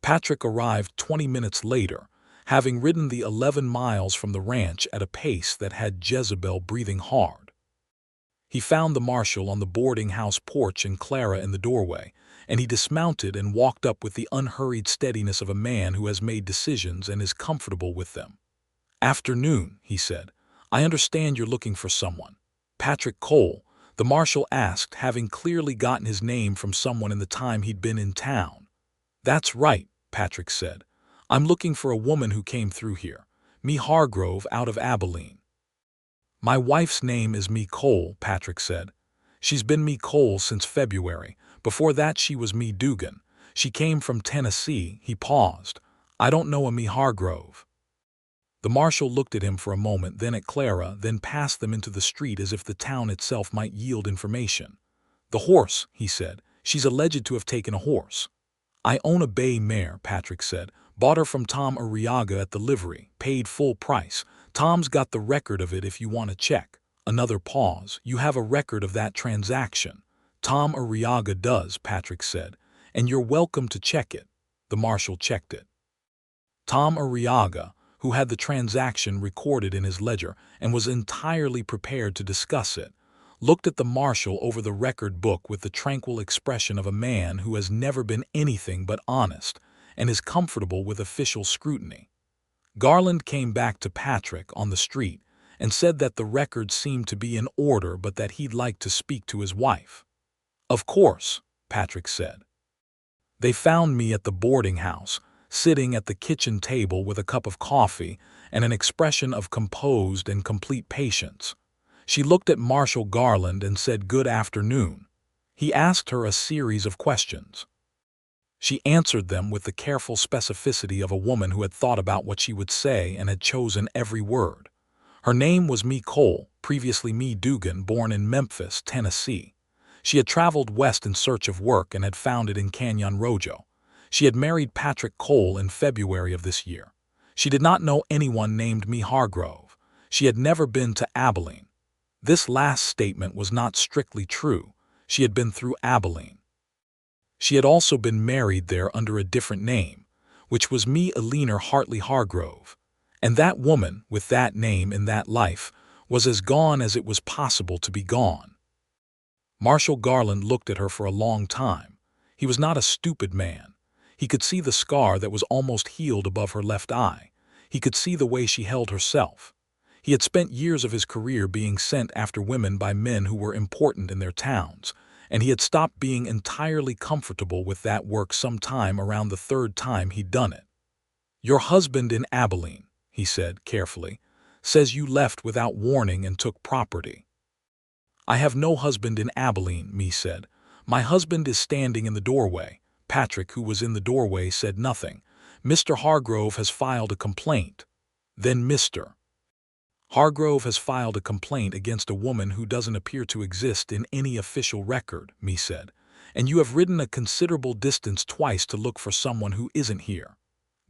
Patrick arrived 20 minutes later, having ridden the 11 miles from the ranch at a pace that had Jezebel breathing hard. He found the marshal on the boarding house porch and Clara in the doorway, and he dismounted and walked up with the unhurried steadiness of a man who has made decisions and is comfortable with them. "Afternoon," he said. "I understand you're looking for someone." "Patrick Cole," the marshal asked, having clearly gotten his name from someone in the time he'd been in town. "That's right," Patrick said. "I'm looking for a woman who came through here, Mae Hargrove out of Abilene." "My wife's name is Mae Cole," Patrick said. "She's been Mae Cole since February. Before that she was Mae Dugan. She came from Tennessee." He paused. "I don't know a Mae Hargrove." The marshal looked at him for a moment, then at Clara, then passed them into the street as if the town itself might yield information. "The horse," he said. "She's alleged to have taken a horse." "I own a bay mare," Patrick said. "Bought her from Tom Arriaga at the livery. Paid full price. Tom's got the record of it if you want to check." Another pause. "You have a record of that transaction?" "Tom Arriaga does," Patrick said. "And you're welcome to check it." The marshal checked it. Tom Arriaga, who had the transaction recorded in his ledger and was entirely prepared to discuss it, looked at the marshal over the record book with the tranquil expression of a man who has never been anything but honest and is comfortable with official scrutiny. Garland came back to Patrick on the street and said that the record seemed to be in order but that he'd like to speak to his wife. "Of course," Patrick said. "They found me at the boarding house, sitting at the kitchen table with a cup of coffee and an expression of composed and complete patience. She looked at Marshal Garland and said good afternoon. He asked her a series of questions. She answered them with the careful specificity of a woman who had thought about what she would say and had chosen every word. Her name was Mae Cole, previously Mae Dugan, born in Memphis, Tennessee. She had traveled west in search of work and had found it in Canyon Rojo. She had married Patrick Cole in February of this year. She did not know anyone named Mae Hargrove. She had never been to Abilene. This last statement was not strictly true. She had been through Abilene. She had also been married there under a different name, which was Mae Eleanor Hartley Hargrove. And that woman, with that name in that life, was as gone as it was possible to be gone. Marshal Garland looked at her for a long time. He was not a stupid man. He could see the scar that was almost healed above her left eye. He could see the way she held herself. He had spent years of his career being sent after women by men who were important in their towns, and he had stopped being entirely comfortable with that work sometime around the 3rd time he'd done it. "Your husband in Abilene," he said carefully, "says you left without warning and took property." "I have no husband in Abilene," Mae said. "My husband is standing in the doorway." Patrick, who was in the doorway, said nothing. "Mr. Hargrove has filed a complaint." Then Mr. Hargrove has filed a complaint against a woman who doesn't appear to exist in any official record, Mae said. "And you have ridden a considerable distance twice to look for someone who isn't here."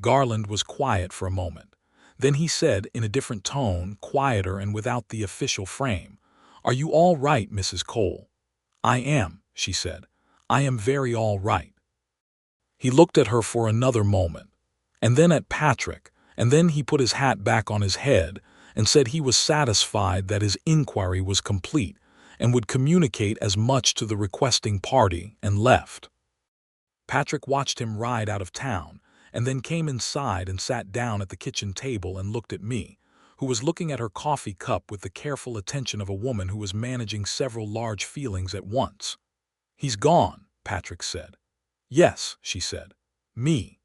Garland was quiet for a moment. Then he said in a different tone, quieter and without the official frame, "Are you all right, Mrs. Cole?" "I am," she said. "I am very all right." He looked at her for another moment, and then at Patrick, and then he put his hat back on his head and said he was satisfied that his inquiry was complete and would communicate as much to the requesting party, and left. Patrick watched him ride out of town, and then came inside and sat down at the kitchen table and looked at me, who was looking at her coffee cup with the careful attention of a woman who was managing several large feelings at once. "He's gone," Patrick said. "Yes," she said. "Me."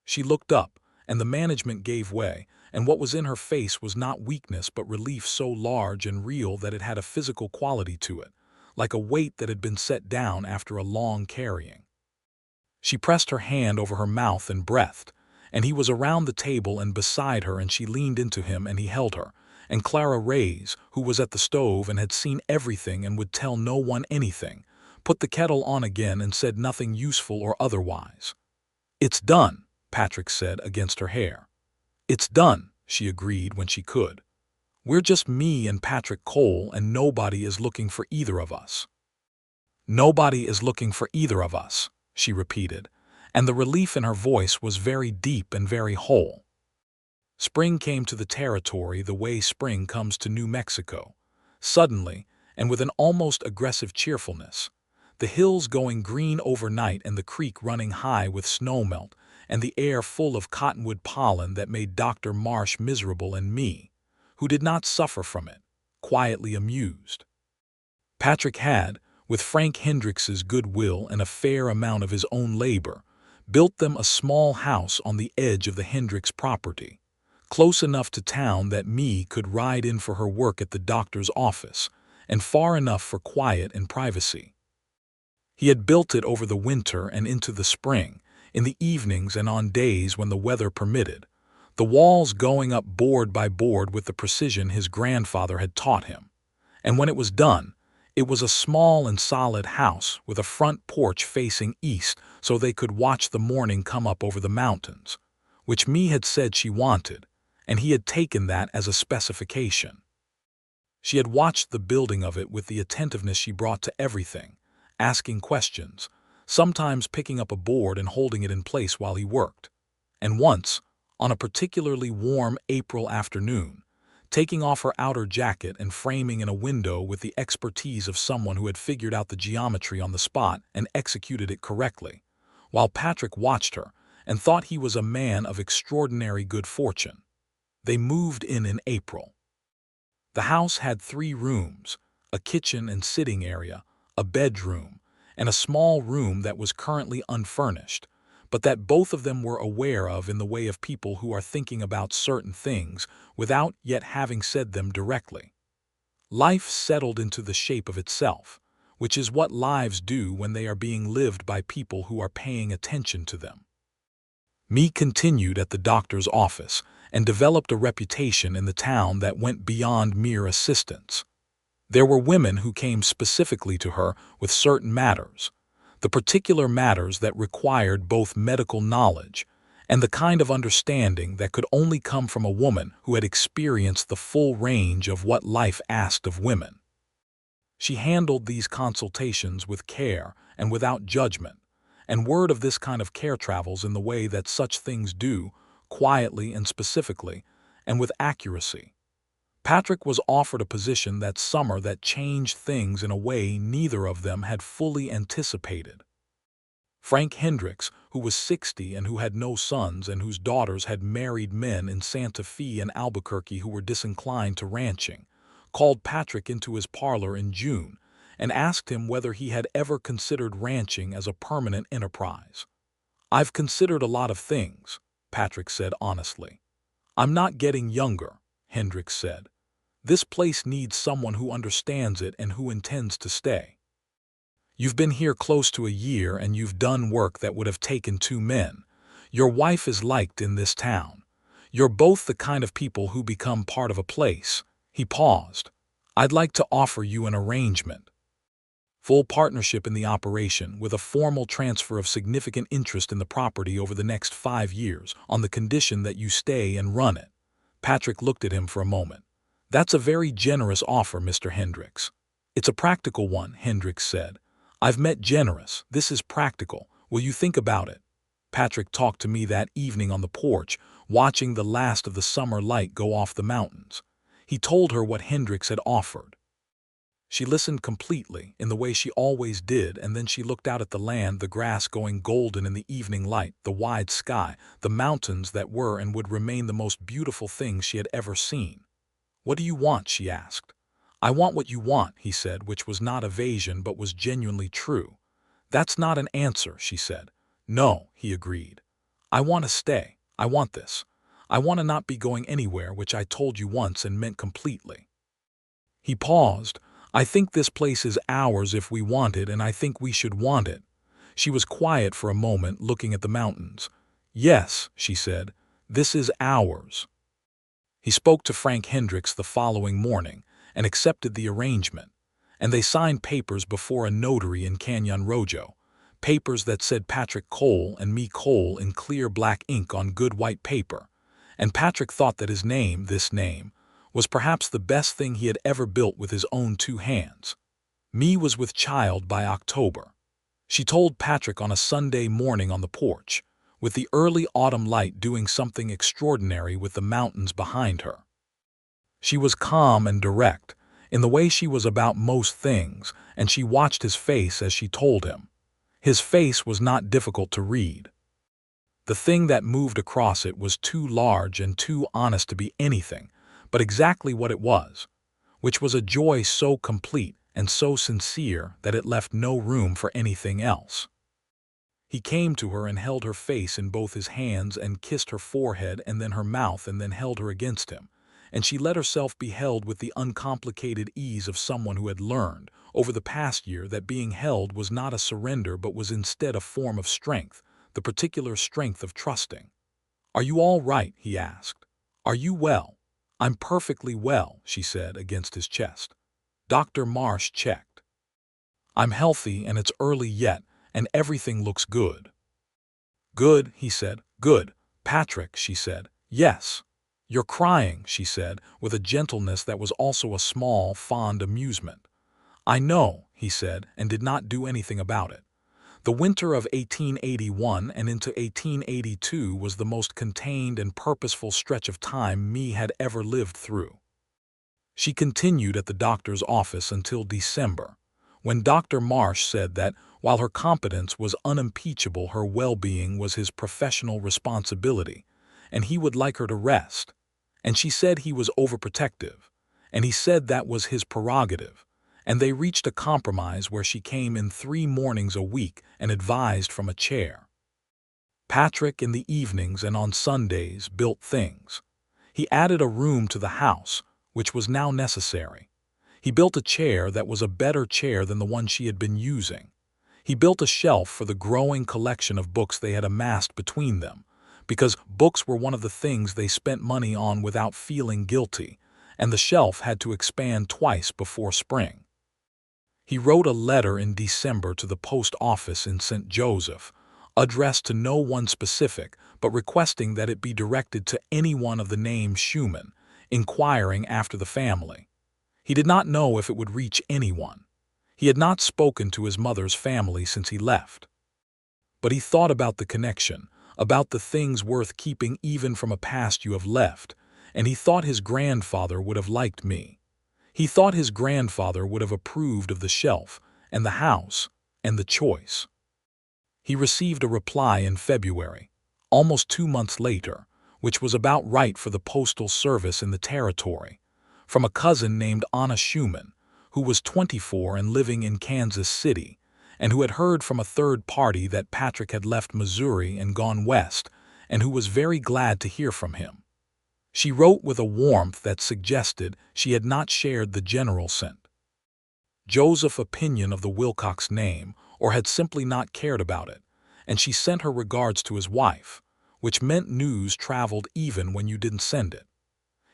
She looked up, and the management gave way, and what was in her face was not weakness but relief so large and real that it had a physical quality to it, like a weight that had been set down after a long carrying. She pressed her hand over her mouth and breathed, and he was around the table and beside her, and she leaned into him and he held her, and Clara Reyes, who was at the stove and had seen everything and would tell no one anything, put the kettle on again and said nothing useful or otherwise. "It's done," Patrick said against her hair. "It's done," she agreed when she could. "We're just me and Patrick Cole, and nobody is looking for either of us." "Nobody is looking for either of us," she repeated, and the relief in her voice was very deep and very whole. Spring came to the territory the way spring comes to New Mexico, suddenly and with an almost aggressive cheerfulness, the hills going green overnight and the creek running high with snowmelt, and the air full of cottonwood pollen that made Dr. Marsh miserable and me, who did not suffer from it, quietly amused. Patrick had, with Frank Hendricks's goodwill and a fair amount of his own labor, built them a small house on the edge of the Hendricks property, close enough to town that me could ride in for her work at the doctor's office, and far enough for quiet and privacy. He had built it over the winter and into the spring, in the evenings and on days when the weather permitted, the walls going up board by board with the precision his grandfather had taught him. And when it was done, it was a small and solid house with a front porch facing east so they could watch the morning come up over the mountains, which me had said she wanted, and he had taken that as a specification. She had watched the building of it with the attentiveness she brought to everything, asking questions, sometimes picking up a board and holding it in place while he worked, and once, on a particularly warm April afternoon, taking off her outer jacket and framing in a window with the expertise of someone who had figured out the geometry on the spot and executed it correctly, while Patrick watched her and thought he was a man of extraordinary good fortune. They moved in April. The house had 3 rooms, a kitchen and sitting area, a bedroom, and a small room that was currently unfurnished, but that both of them were aware of in the way of people who are thinking about certain things without yet having said them directly. Life settled into the shape of itself, which is what lives do when they are being lived by people who are paying attention to them. Me continued at the doctor's office and developed a reputation in the town that went beyond mere assistance. There were women who came specifically to her with certain matters, the particular matters that required both medical knowledge and the kind of understanding that could only come from a woman who had experienced the full range of what life asked of women. She handled these consultations with care and without judgment, and word of this kind of care travels in the way that such things do, quietly and specifically, and with accuracy. Patrick was offered a position that summer that changed things in a way neither of them had fully anticipated. Frank Hendricks, who was 60 and who had no sons and whose daughters had married men in Santa Fe and Albuquerque who were disinclined to ranching, called Patrick into his parlor in June and asked him whether he had ever considered ranching as a permanent enterprise. "I've considered a lot of things," Patrick said honestly. "I'm not getting younger," Hendricks said. "This place needs someone who understands it and who intends to stay. You've been here close to a year and you've done work that would have taken 2 men. Your wife is liked in this town. You're both the kind of people who become part of a place." He paused. "I'd like to offer you an arrangement." Full partnership in the operation, with a formal transfer of significant interest in the property over the next 5 years, on the condition that you stay and run it. Patrick looked at him for a moment. That's a very generous offer, Mr. Hendricks. It's a practical one, Hendricks said. I've met generous. This is practical. Will you think about it? Patrick talked to me that evening on the porch, watching the last of the summer light go off the mountains. He told her what Hendricks had offered. She listened completely, in the way she always did, and then she looked out at the land, the grass going golden in the evening light, the wide sky, the mountains that were and would remain the most beautiful things she had ever seen. What do you want? She asked. I want what you want, he said, which was not evasion but was genuinely true. That's not an answer, she said. No, he agreed. I want to stay. I want this. I want to not be going anywhere, which I told you once and meant completely. He paused. I think this place is ours if we want it, and I think we should want it. She was quiet for a moment, looking at the mountains. Yes, she said, this is ours. He spoke to Frank Hendricks the following morning and accepted the arrangement, and they signed papers before a notary in Canyon Rojo, papers that said Patrick Cole and me Cole in clear black ink on good white paper, and Patrick thought that his name, this name, was perhaps the best thing he had ever built with his own 2 hands. Me was with child by October. She told Patrick on a Sunday morning on the porch, with the early autumn light doing something extraordinary with the mountains behind her. She was calm and direct, in the way she was about most things, and she watched his face as she told him. His face was not difficult to read. The thing that moved across it was too large and too honest to be anything but exactly what it was, which was a joy so complete and so sincere that it left no room for anything else. He came to her and held her face in both his hands and kissed her forehead and then her mouth and then held her against him, and she let herself be held with the uncomplicated ease of someone who had learned, over the past year, that being held was not a surrender but was instead a form of strength, the particular strength of trusting. Are you all right? He asked. Are you well? I'm perfectly well, she said, against his chest. Dr. Marsh checked. I'm healthy and it's early yet, and everything looks good. Good, he said. Good. Patrick, she said. Yes. You're crying, she said, with a gentleness that was also a small, fond amusement. I know, he said, and did not do anything about it. The winter of 1881 and into 1882 was the most contained and purposeful stretch of time me had ever lived through. She continued at the doctor's office until December, when Dr. Marsh said that, while her competence was unimpeachable, her well-being was his professional responsibility, and he would like her to rest. And she said he was overprotective, and he said that was his prerogative, and they reached a compromise where she came in 3 mornings a week and advised from a chair. Patrick, in the evenings and on Sundays, built things. He added a room to the house, which was now necessary. He built a chair that was a better chair than the one she had been using. He built a shelf for the growing collection of books they had amassed between them, because books were one of the things they spent money on without feeling guilty, and the shelf had to expand twice before spring. He wrote a letter in December to the post office in St. Joseph, addressed to no one specific, but requesting that it be directed to anyone of the name Schumann, inquiring after the family. He did not know if it would reach anyone. He had not spoken to his mother's family since he left. But he thought about the connection, about the things worth keeping even from a past you have left, and he thought his grandfather would have liked me. He thought his grandfather would have approved of the shelf, and the house, and the choice. He received a reply in February, almost 2 months later, which was about right for the postal service in the territory, from a cousin named Anna Schumann, who was 24 and living in Kansas City, and who had heard from a third party that Patrick had left Missouri and gone west, and who was very glad to hear from him. She wrote with a warmth that suggested she had not shared the general scent. Joseph's opinion of the Wilcox name, or had simply not cared about it, and she sent her regards to his wife, which meant news traveled even when you didn't send it.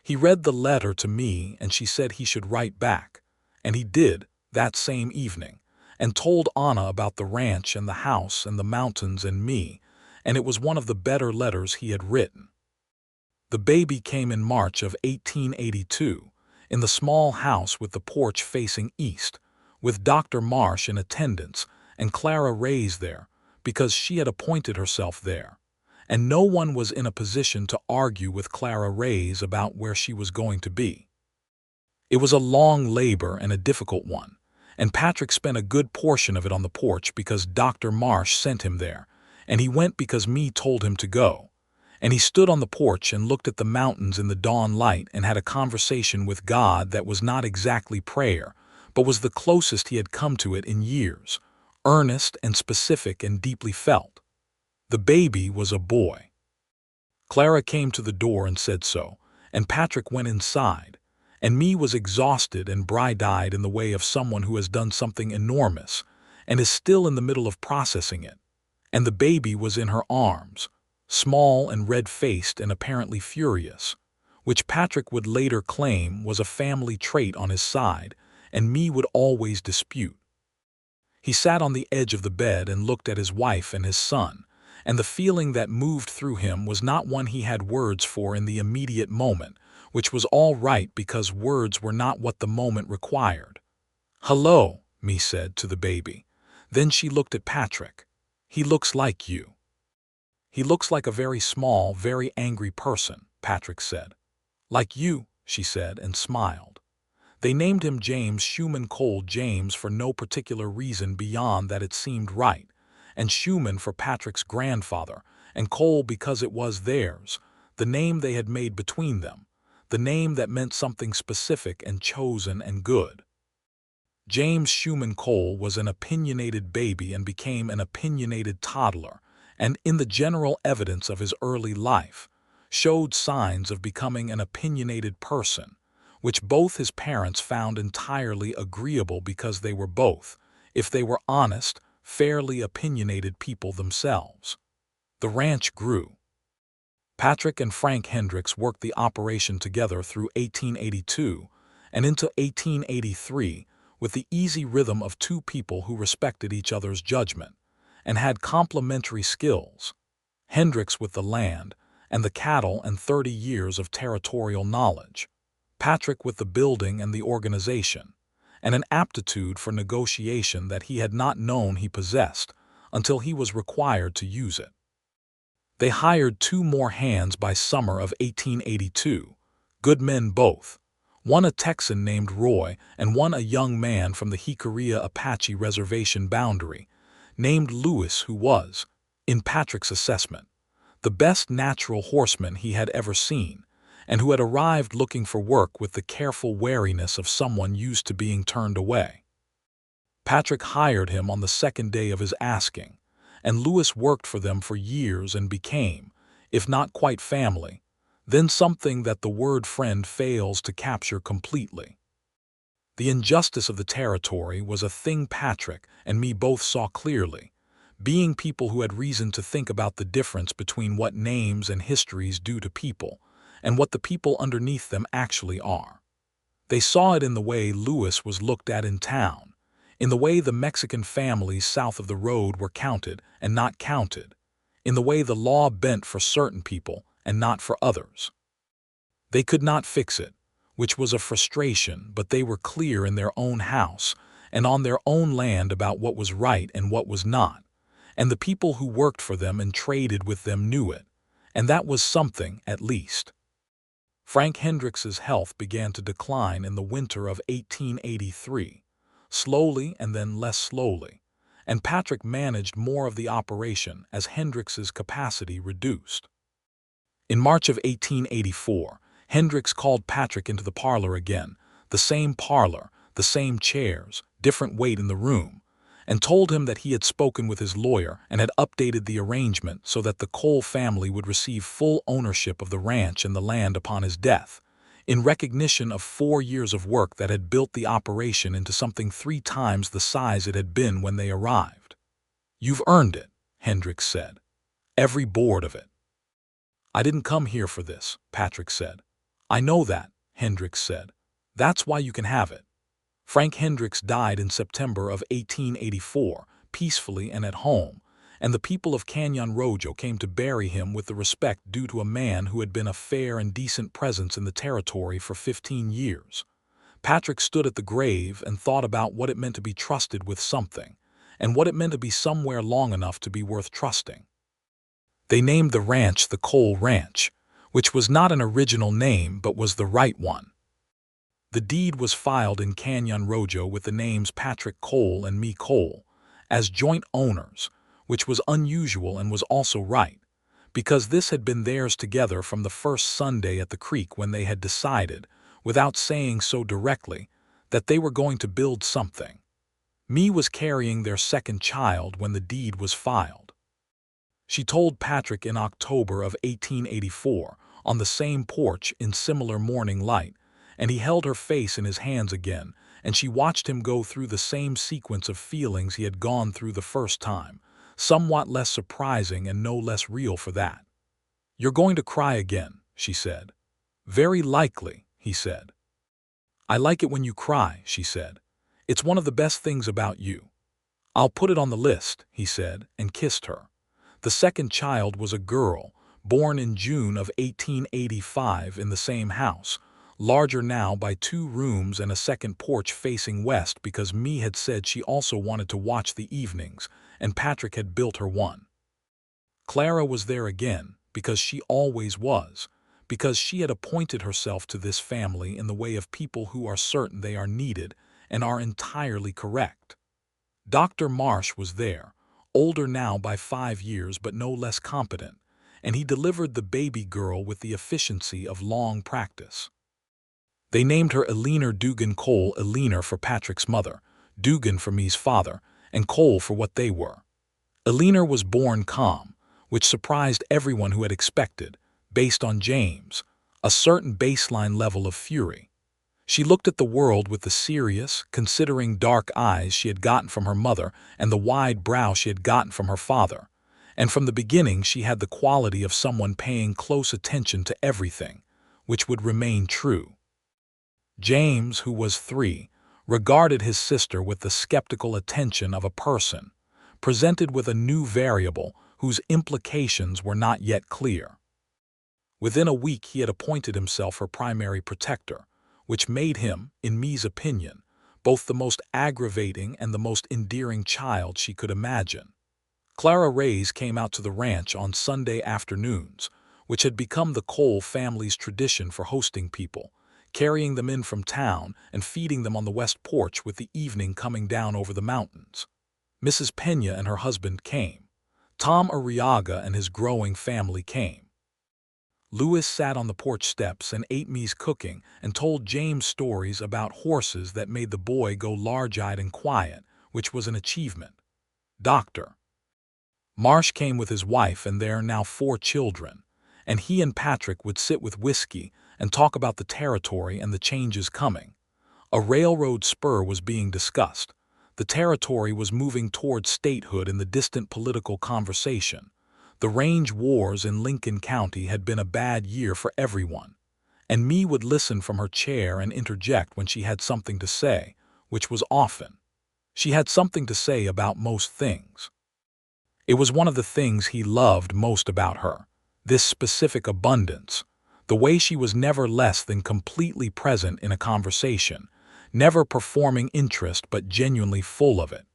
He read the letter to me, and she said he should write back, and he did that same evening, and told Anna about the ranch and the house and the mountains and me, and it was one of the better letters he had written. The baby came in March of 1882, in the small house with the porch facing east, with Dr. Marsh in attendance and Clara Reyes there, because she had appointed herself there, and no one was in a position to argue with Clara Reyes about where she was going to be. It was a long labor and a difficult one, and Patrick spent a good portion of it on the porch because Dr. Marsh sent him there, and he went because me told him to go. And he stood on the porch and looked at the mountains in the dawn light and had a conversation with God that was not exactly prayer, but was the closest he had come to it in years, earnest and specific and deeply felt. The baby was a boy. Clara came to the door and said so, and Patrick went inside, and me was exhausted and bright-eyed in the way of someone who has done something enormous and is still in the middle of processing it, and the baby was in her arms, small and red-faced and apparently furious, which Patrick would later claim was a family trait on his side and me would always dispute. He sat on the edge of the bed and looked at his wife and his son, and the feeling that moved through him was not one he had words for in the immediate moment, which was all right because words were not what the moment required. "Hello," me said to the baby. Then she looked at Patrick. "He looks like you." "He looks like a very small, very angry person," Patrick said. "Like you," she said and smiled. They named him James Schumann Cole James for no particular reason beyond that it seemed right, and Schumann for Patrick's grandfather, and Cole because it was theirs, the name they had made between them, the name that meant something specific and chosen and good. James Schumann Cole was an opinionated baby and became an opinionated toddler, and in the general evidence of his early life, showed signs of becoming an opinionated person, which both his parents found entirely agreeable because they were both, if they were honest, fairly opinionated people themselves. The ranch grew. Patrick and Frank Hendricks worked the operation together through 1882 and into 1883 with the easy rhythm of two people who respected each other's judgment and had complementary skills, Hendricks with the land and the cattle and 30 years of territorial knowledge, Patrick with the building and the organization, and an aptitude for negotiation that he had not known he possessed until he was required to use it. They hired 2 more hands by summer of 1882, good men both, one a Texan named Roy and one a young man from the Jicarilla Apache Reservation boundary, named Lewis, who was, in Patrick's assessment, the best natural horseman he had ever seen, and who had arrived looking for work with the careful wariness of someone used to being turned away. Patrick hired him on the second day of his asking, and Lewis worked for them for years and became, if not quite family, then something that the word friend fails to capture completely. The injustice of the territory was a thing Patrick and me both saw clearly, being people who had reason to think about the difference between what names and histories do to people and what the people underneath them actually are. They saw it in the way Lewis was looked at in town, in the way the Mexican families south of the road were counted and not counted, in the way the law bent for certain people and not for others. They could not fix it, which was a frustration, but they were clear in their own house and on their own land about what was right and what was not, and the people who worked for them and traded with them knew it, and that was something at least. Frank Hendricks's health began to decline in the winter of 1883, slowly and then less slowly, and Patrick managed more of the operation as Hendricks's capacity reduced. In March of 1884, Hendricks called Patrick into the parlor again, the same parlor, the same chairs, different weight in the room, and told him that he had spoken with his lawyer and had updated the arrangement so that the Cole family would receive full ownership of the ranch and the land upon his death, in recognition of 4 years of work that had built the operation into something 3 times the size it had been when they arrived. "You've earned it," Hendricks said. "Every board of it." "I didn't come here for this," Patrick said. "I know that," Hendricks said. "That's why you can have it." Frank Hendricks died in September of 1884, peacefully and at home, and the people of Canyon Rojo came to bury him with the respect due to a man who had been a fair and decent presence in the territory for 15 years. Patrick stood at the grave and thought about what it meant to be trusted with something, and what it meant to be somewhere long enough to be worth trusting. They named the ranch the Cole Ranch, which was not an original name but was the right one. The deed was filed in Canyon Rojo with the names Patrick Cole and Mae Cole as joint owners, which was unusual and was also right, because this had been theirs together from the first Sunday at the creek when they had decided, without saying so directly, that they were going to build something. Mae was carrying their second child when the deed was filed. She told Patrick in October of 1884, on the same porch in similar morning light, and he held her face in his hands again, and she watched him go through the same sequence of feelings he had gone through the first time, somewhat less surprising and no less real for that. "You're going to cry again," she said. "Very likely," he said. "I like it when you cry," she said. "It's one of the best things about you." "I'll put it on the list," he said, and kissed her. The second child was a girl, born in June of 1885 in the same house, larger now by 2 rooms and a second porch facing west because Mae had said she also wanted to watch the evenings, and Patrick had built her one. Clara was there again, because she always was, because she had appointed herself to this family in the way of people who are certain they are needed and are entirely correct. Dr. Marsh was there, older now by 5 years but no less competent, and he delivered the baby girl with the efficiency of long practice. They named her Eleanor Dugan Cole, Eleanor for Patrick's mother, Dugan for Mae's father, and Cole for what they were. Eleanor was born calm, which surprised everyone who had expected, based on James, a certain baseline level of fury. She looked at the world with the serious, considering dark eyes she had gotten from her mother and the wide brow she had gotten from her father, and from the beginning she had the quality of someone paying close attention to everything, which would remain true. James, who was 3, regarded his sister with the skeptical attention of a person, presented with a new variable whose implications were not yet clear. Within a week he had appointed himself her primary protector, which made him, in Mae's opinion, both the most aggravating and the most endearing child she could imagine. Clara Rays came out to the ranch on Sunday afternoons, which had become the Cole family's tradition for hosting people, carrying them in from town and feeding them on the west porch with the evening coming down over the mountains. Mrs. Pena and her husband came. Tom Arriaga and his growing family came. Louis sat on the porch steps and ate Mae's cooking and told James stories about horses that made the boy go large-eyed and quiet, which was an achievement. Dr. Marsh came with his wife and their now 4 children, and he and Patrick would sit with whiskey and talk about the territory and the changes coming. A railroad spur was being discussed. The territory was moving toward statehood in the distant political conversation. The range wars in Lincoln County had been a bad year for everyone, and Mae would listen from her chair and interject when she had something to say, which was often. She had something to say about most things. It was one of the things he loved most about her, this specific abundance, the way she was never less than completely present in a conversation, never performing interest but genuinely full of it.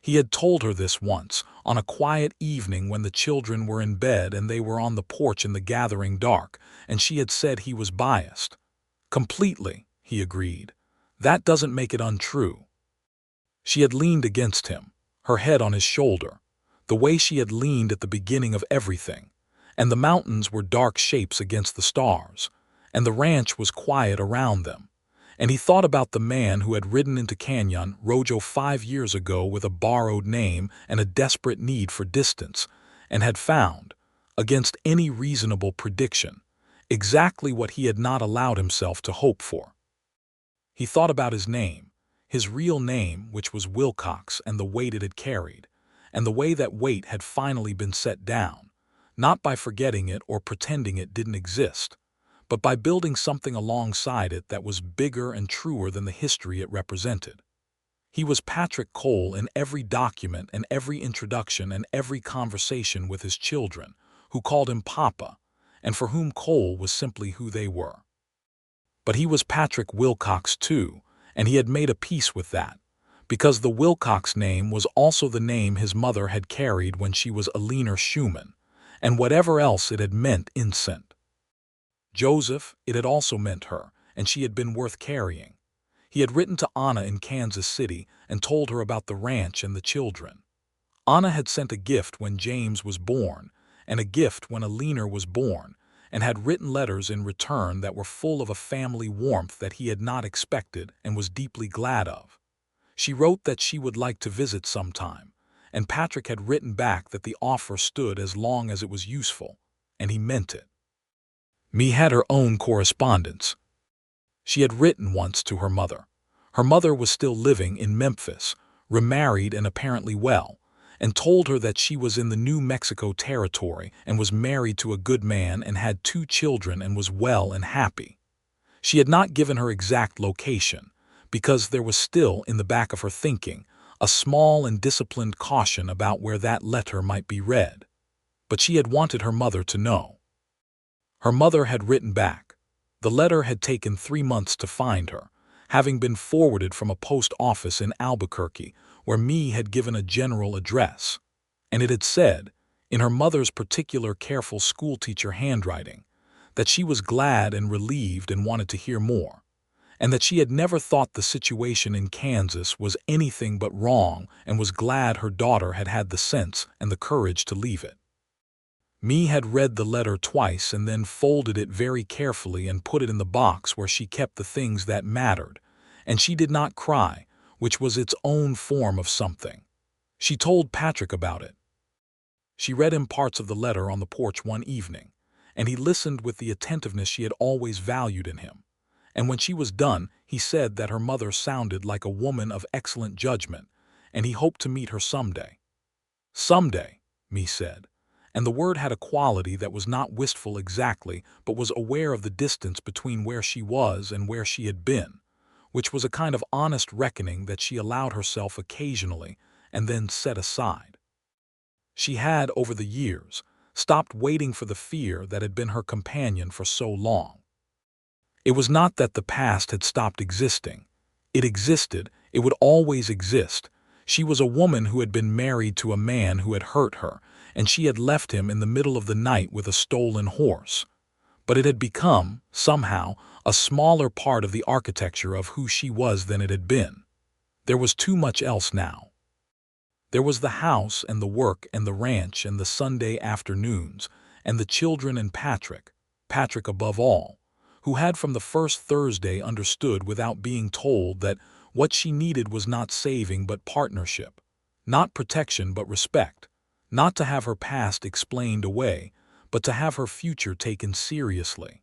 He had told her this once, on a quiet evening when the children were in bed and they were on the porch in the gathering dark, and she had said he was biased. "Completely," he agreed. "That doesn't make it untrue." She had leaned against him, her head on his shoulder, the way she had leaned at the beginning of everything, and the mountains were dark shapes against the stars, and the ranch was quiet around them. And he thought about the man who had ridden into Canyon Rojo 5 years ago with a borrowed name and a desperate need for distance, and had found, against any reasonable prediction, exactly what he had not allowed himself to hope for. He thought about his name, his real name, which was Wilcox, and the weight it had carried, and the way that weight had finally been set down, not by forgetting it or pretending it didn't exist, but by building something alongside it that was bigger and truer than the history it represented. He was Patrick Cole in every document and every introduction and every conversation with his children, who called him Papa, and for whom Cole was simply who they were. But he was Patrick Wilcox too, and he had made a peace with that, because the Wilcox name was also the name his mother had carried when she was Alina Schumann, and whatever else it had meant instant. Joseph, it had also meant her, and she had been worth carrying. He had written to Anna in Kansas City and told her about the ranch and the children. Anna had sent a gift when James was born, and a gift when Alina was born, and had written letters in return that were full of a family warmth that he had not expected and was deeply glad of. She wrote that she would like to visit sometime, and Patrick had written back that the offer stood as long as it was useful, and he meant it. Mae had her own correspondence. She had written once to her mother. Her mother was still living in Memphis, remarried and apparently well, and told her that she was in the New Mexico territory and was married to a good man and had 2 children and was well and happy. She had not given her exact location, because there was still in the back of her thinking a small and disciplined caution about where that letter might be read. But she had wanted her mother to know. Her mother had written back. The letter had taken 3 months to find her, having been forwarded from a post office in Albuquerque, where Mae had given a general address, and it had said, in her mother's particular careful schoolteacher handwriting, that she was glad and relieved and wanted to hear more, and that she had never thought the situation in Kansas was anything but wrong and was glad her daughter had had the sense and the courage to leave it. Mae had read the letter twice and then folded it very carefully and put it in the box where she kept the things that mattered, and she did not cry, which was its own form of something. She told Patrick about it. She read him parts of the letter on the porch one evening, and he listened with the attentiveness she had always valued in him. And when she was done, he said that her mother sounded like a woman of excellent judgment, and he hoped to meet her someday. Someday, Mae said, and the word had a quality that was not wistful exactly, but was aware of the distance between where she was and where she had been, which was a kind of honest reckoning that she allowed herself occasionally and then set aside. She had, over the years, stopped waiting for the fear that had been her companion for so long. It was not that the past had stopped existing. It existed, it would always exist. She was a woman who had been married to a man who had hurt her, and she had left him in the middle of the night with a stolen horse. But it had become, somehow, a smaller part of the architecture of who she was than it had been. There was too much else now. There was the house and the work and the ranch and the Sunday afternoons and the children and Patrick above all, who had from the first Thursday understood without being told that what she needed was not saving but partnership, not protection but respect, not to have her past explained away, but to have her future taken seriously.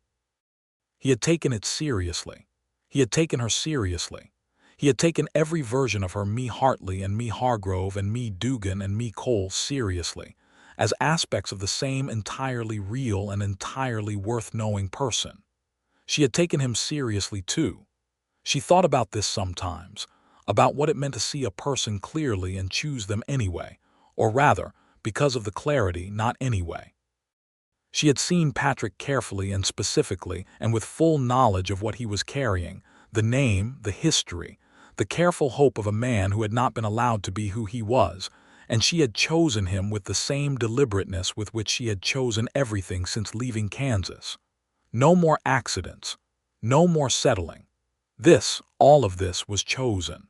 He had taken it seriously. He had taken her seriously. He had taken every version of her, Mae Hartley and Mae Hargrove and Mae Dugan and Mae Cole, seriously, as aspects of the same entirely real and entirely worth-knowing person. She had taken him seriously, too. She thought about this sometimes, about what it meant to see a person clearly and choose them anyway, or rather, because of the clarity, not anyway. She had seen Patrick carefully and specifically and with full knowledge of what he was carrying, the name, the history, the careful hope of a man who had not been allowed to be who he was, and she had chosen him with the same deliberateness with which she had chosen everything since leaving Kansas. No more accidents, no more settling. This, all of this, was chosen.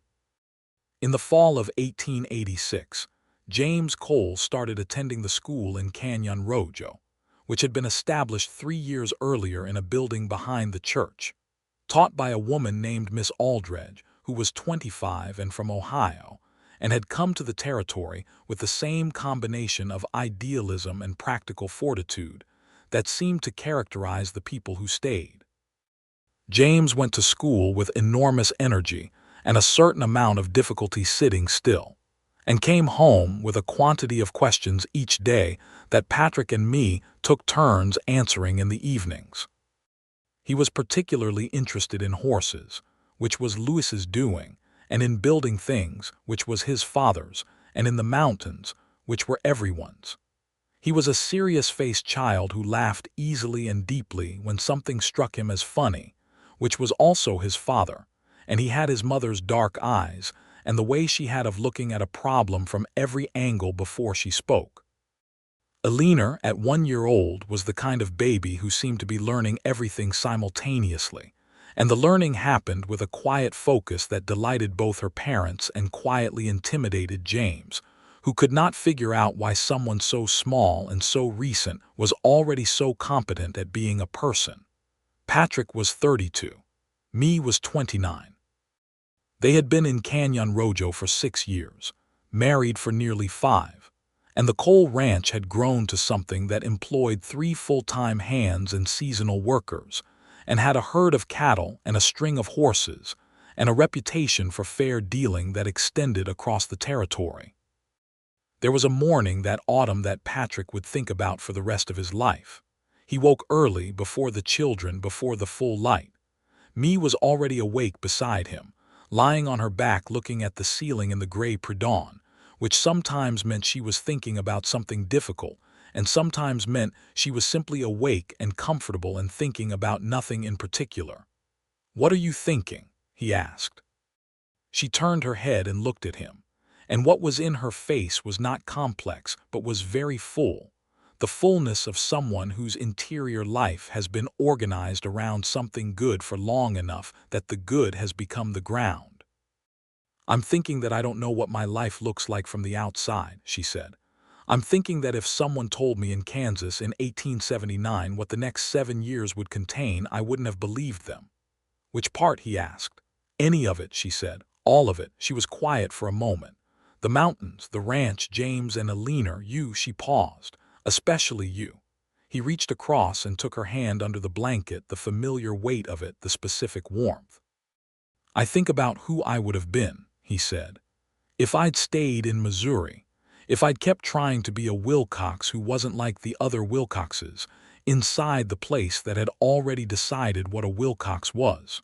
In the fall of 1886, James Cole started attending the school in Canyon Rojo, which had been established 3 years earlier in a building behind the church, taught by a woman named Miss Aldredge, who was 25 and from Ohio, and had come to the territory with the same combination of idealism and practical fortitude that seemed to characterize the people who stayed. James went to school with enormous energy and a certain amount of difficulty sitting still, and came home with a quantity of questions each day that Patrick and me took turns answering in the evenings. He was particularly interested in horses, which was Louis's doing, and in building things, which was his father's, and in the mountains, which were everyone's. He was a serious-faced child who laughed easily and deeply when something struck him as funny, which was also his father, and he had his mother's dark eyes and the way she had of looking at a problem from every angle before she spoke. Eleanor, at 1 year old, was the kind of baby who seemed to be learning everything simultaneously, and the learning happened with a quiet focus that delighted both her parents and quietly intimidated James, who could not figure out why someone so small and so recent was already so competent at being a person. Patrick was 32. Mae was 29. They had been in Canyon Rojo for 6 years, married for nearly 5, and the coal ranch had grown to something that employed 3 full-time hands and seasonal workers, and had a herd of cattle and a string of horses, and a reputation for fair dealing that extended across the territory. There was a morning that autumn that Patrick would think about for the rest of his life. He woke early, before the children, before the full light. Mae was already awake beside him, lying on her back looking at the ceiling in the gray pre-dawn, which sometimes meant she was thinking about something difficult, and sometimes meant she was simply awake and comfortable and thinking about nothing in particular. "What are you thinking?" he asked. She turned her head and looked at him, and what was in her face was not complex but was very full, the fullness of someone whose interior life has been organized around something good for long enough that the good has become the ground. "I'm thinking that I don't know what my life looks like from the outside," she said. "I'm thinking that if someone told me in Kansas in 1879 what the next 7 years would contain, I wouldn't have believed them." "Which part?" he asked. "Any of it," she said. "All of it." She was quiet for a moment. "The mountains, the ranch, James and Eleanor, you." She paused. "Especially you." He reached across and took her hand under the blanket, the familiar weight of it, the specific warmth. "I think about who I would have been," he said. "If I'd stayed in Missouri, if I'd kept trying to be a Wilcox who wasn't like the other Wilcoxes, inside the place that had already decided what a Wilcox was."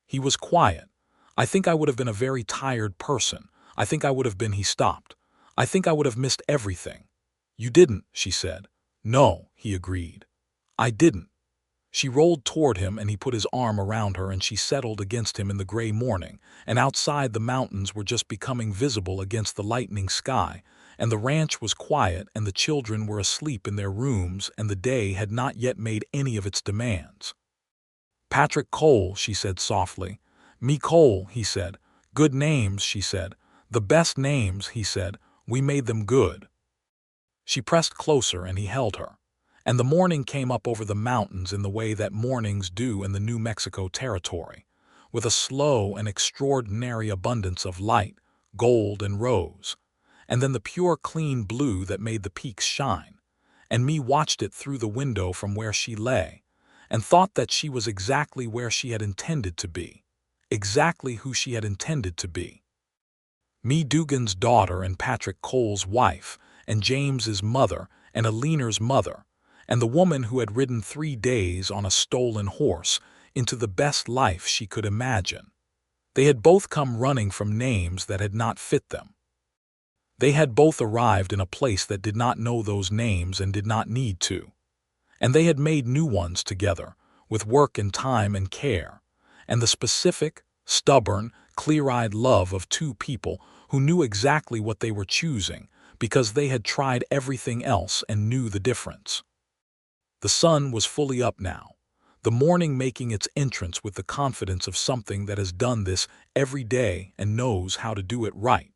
He was quiet. "I think I would have been a very tired person. I think I would have been." He stopped. "I think I would have missed everything." "You didn't," she said. "No," he agreed. "I didn't." She rolled toward him and he put his arm around her and she settled against him in the gray morning, and outside the mountains were just becoming visible against the lightening sky, and the ranch was quiet and the children were asleep in their rooms and the day had not yet made any of its demands. "Patrick Cole," she said softly. "Me Cole," he said. "Good names," she said. "The best names," he said. "We made them good." She pressed closer and he held her. And the morning came up over the mountains in the way that mornings do in the New Mexico territory, with a slow and extraordinary abundance of light, gold and rose, and then the pure clean blue that made the peaks shine. And Mae watched it through the window from where she lay, and thought that she was exactly where she had intended to be, exactly who she had intended to be. Mae Dugan's daughter and Patrick Cole's wife, and James's mother and Eleanor's mother, and the woman who had ridden 3 days on a stolen horse into the best life she could imagine. They had both come running from names that had not fit them. They had both arrived in a place that did not know those names and did not need to. And they had made new ones together, with work and time and care, and the specific, stubborn, clear-eyed love of 2 people who knew exactly what they were choosing because they had tried everything else and knew the difference. The sun was fully up now, the morning making its entrance with the confidence of something that has done this every day and knows how to do it right.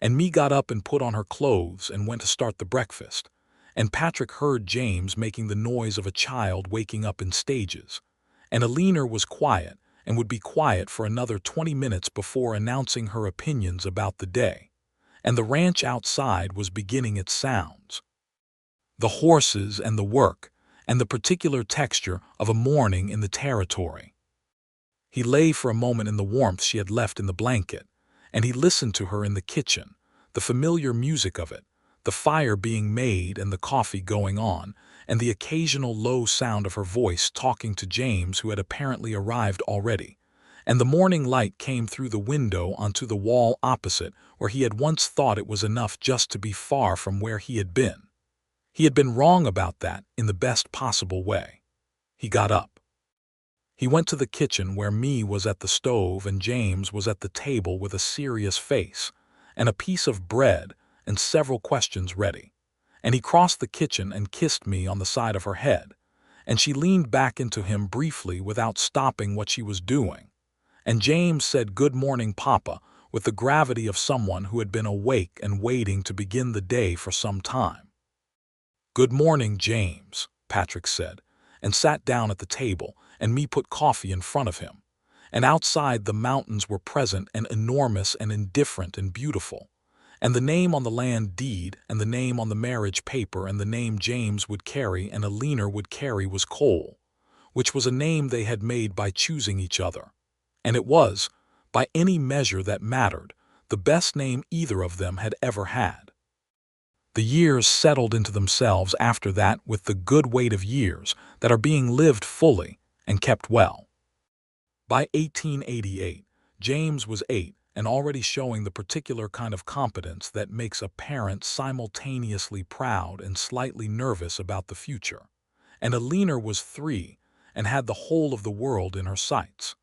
And Mae got up and put on her clothes and went to start the breakfast, and Patrick heard James making the noise of a child waking up in stages, and Eleanor was quiet and would be quiet for another 20 minutes before announcing her opinions about the day, and the ranch outside was beginning its sounds. The horses and the work, and the particular texture of a morning in the territory. He lay for a moment in the warmth she had left in the blanket, and he listened to her in the kitchen, the familiar music of it, the fire being made and the coffee going on, and the occasional low sound of her voice talking to James, who had apparently arrived already. And the morning light came through the window onto the wall opposite, where he had once thought it was enough just to be far from where he had been. He had been wrong about that in the best possible way. He got up. He went to the kitchen, where Mae was at the stove and James was at the table with a serious face, and a piece of bread and several questions ready. And he crossed the kitchen and kissed Mae on the side of her head, and she leaned back into him briefly without stopping what she was doing. And James said, "Good morning, Papa," with the gravity of someone who had been awake and waiting to begin the day for some time. "Good morning, James," Patrick said, and sat down at the table, and Mae put coffee in front of him. And outside the mountains were present and enormous and indifferent and beautiful. And the name on the land deed and the name on the marriage paper and the name James would carry and Alina would carry was Cole, which was a name they had made by choosing each other. And it was, by any measure that mattered, the best name either of them had ever had. The years settled into themselves after that with the good weight of years that are being lived fully and kept well. By 1888, James was 8 and already showing the particular kind of competence that makes a parent simultaneously proud and slightly nervous about the future. And Alina was 3 and had the whole of the world in her sights.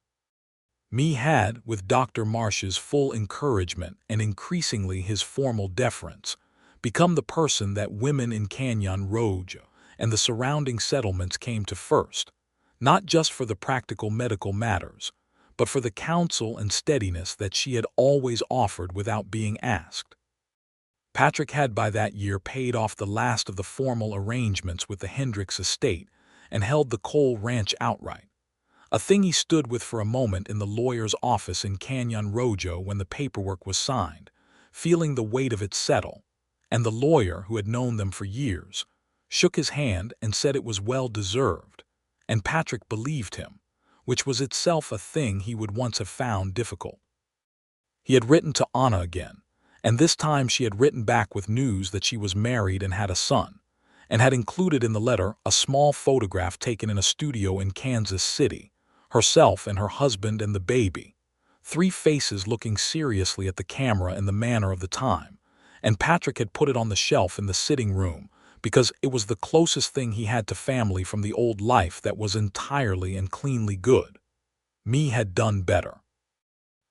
Mae had, with Dr. Marsh's full encouragement and increasingly his formal deference, become the person that women in Canyon Rojo and the surrounding settlements came to first, not just for the practical medical matters, but for the counsel and steadiness that she had always offered without being asked. Patrick had by that year paid off the last of the formal arrangements with the Hendricks estate and held the Cole ranch outright, a thing he stood with for a moment in the lawyer's office in Canyon Rojo when the paperwork was signed, feeling the weight of it settle, and the lawyer, who had known them for years, shook his hand and said it was well deserved, and Patrick believed him, which was itself a thing he would once have found difficult. He had written to Anna again, and this time she had written back with news that she was married and had a son, and had included in the letter a small photograph taken in a studio in Kansas City, herself and her husband and the baby, 3 faces looking seriously at the camera in the manner of the time, and Patrick had put it on the shelf in the sitting room because it was the closest thing he had to family from the old life that was entirely and cleanly good. Mae had done better.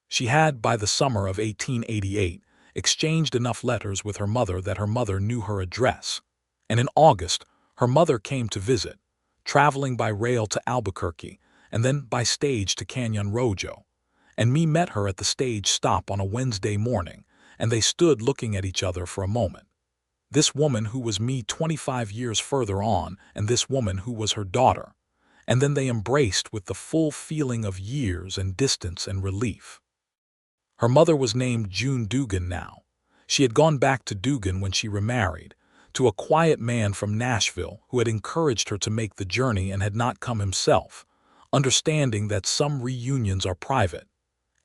She had, by the summer of 1888, exchanged enough letters with her mother that her mother knew her address, and in August her mother came to visit, traveling by rail to Albuquerque and then by stage to Canyon Rojo, and Mae met her at the stage stop on a Wednesday morning, and they stood looking at each other for a moment. This woman who was Mae 25 years further on, and this woman who was her daughter, and then they embraced with the full feeling of years and distance and relief. Her mother was named June Dugan now. She had gone back to Dugan when she remarried, to a quiet man from Nashville who had encouraged her to make the journey and had not come himself, understanding that some reunions are private,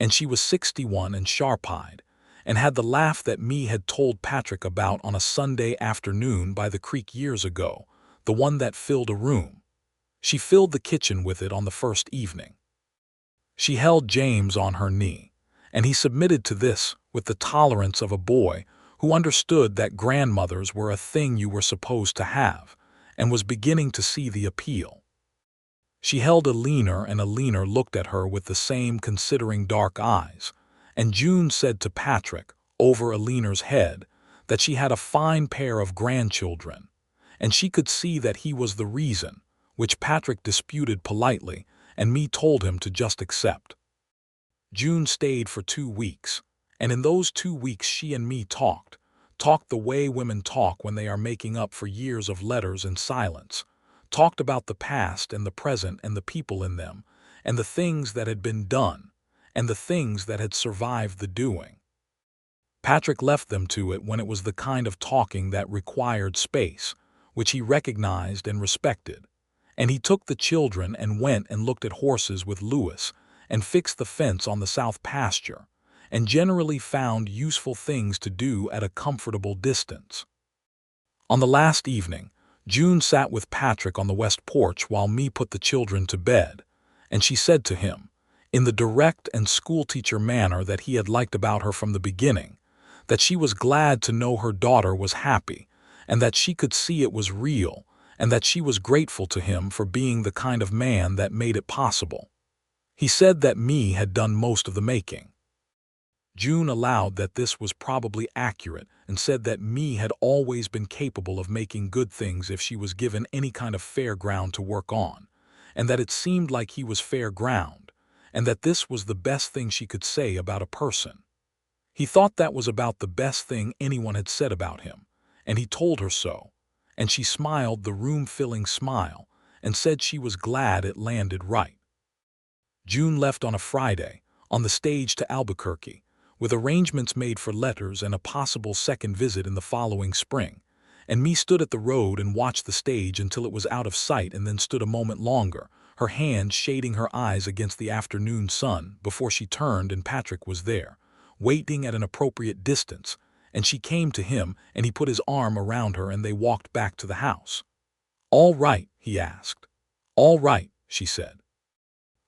and she was 61 and sharp-eyed, and had the laugh that Mae had told Patrick about on a Sunday afternoon by the creek years ago, the one that filled a room. She filled the kitchen with it on the first evening. She held James on her knee, and he submitted to this with the tolerance of a boy who understood that grandmothers were a thing you were supposed to have, and was beginning to see the appeal. She held Alina, and Alina looked at her with the same considering dark eyes, and June said to Patrick, over Alina's head, that she had a fine pair of grandchildren, and she could see that he was the reason, which Patrick disputed politely, and Mae told him to just accept. June stayed for 2 weeks, and in those 2 weeks she and Mae talked the way women talk when they are making up for years of letters and silence, talked about the past and the present and the people in them, and the things that had been done, and the things that had survived the doing. Patrick left them to it when it was the kind of talking that required space, which he recognized and respected, and he took the children and went and looked at horses with Lewis, and fixed the fence on the south pasture, and generally found useful things to do at a comfortable distance. On the last evening, June sat with Patrick on the west porch while Mae put the children to bed, and she said to him, in the direct and schoolteacher manner that he had liked about her from the beginning, that she was glad to know her daughter was happy, and that she could see it was real, and that she was grateful to him for being the kind of man that made it possible. He said that Mae had done most of the making. June allowed that this was probably accurate and said that Mae had always been capable of making good things if she was given any kind of fair ground to work on, and that it seemed like he was fair ground, and that this was the best thing she could say about a person. He thought that was about the best thing anyone had said about him, and he told her so, and she smiled the room-filling smile and said she was glad it landed right. June left on a Friday, on the stage to Albuquerque, with arrangements made for letters and a possible second visit in the following spring, and Mae stood at the road and watched the stage until it was out of sight and then stood a moment longer, her hand shading her eyes against the afternoon sun before she turned and Patrick was there, waiting at an appropriate distance, and she came to him and he put his arm around her and they walked back to the house. "All right?" he asked. "All right," she said.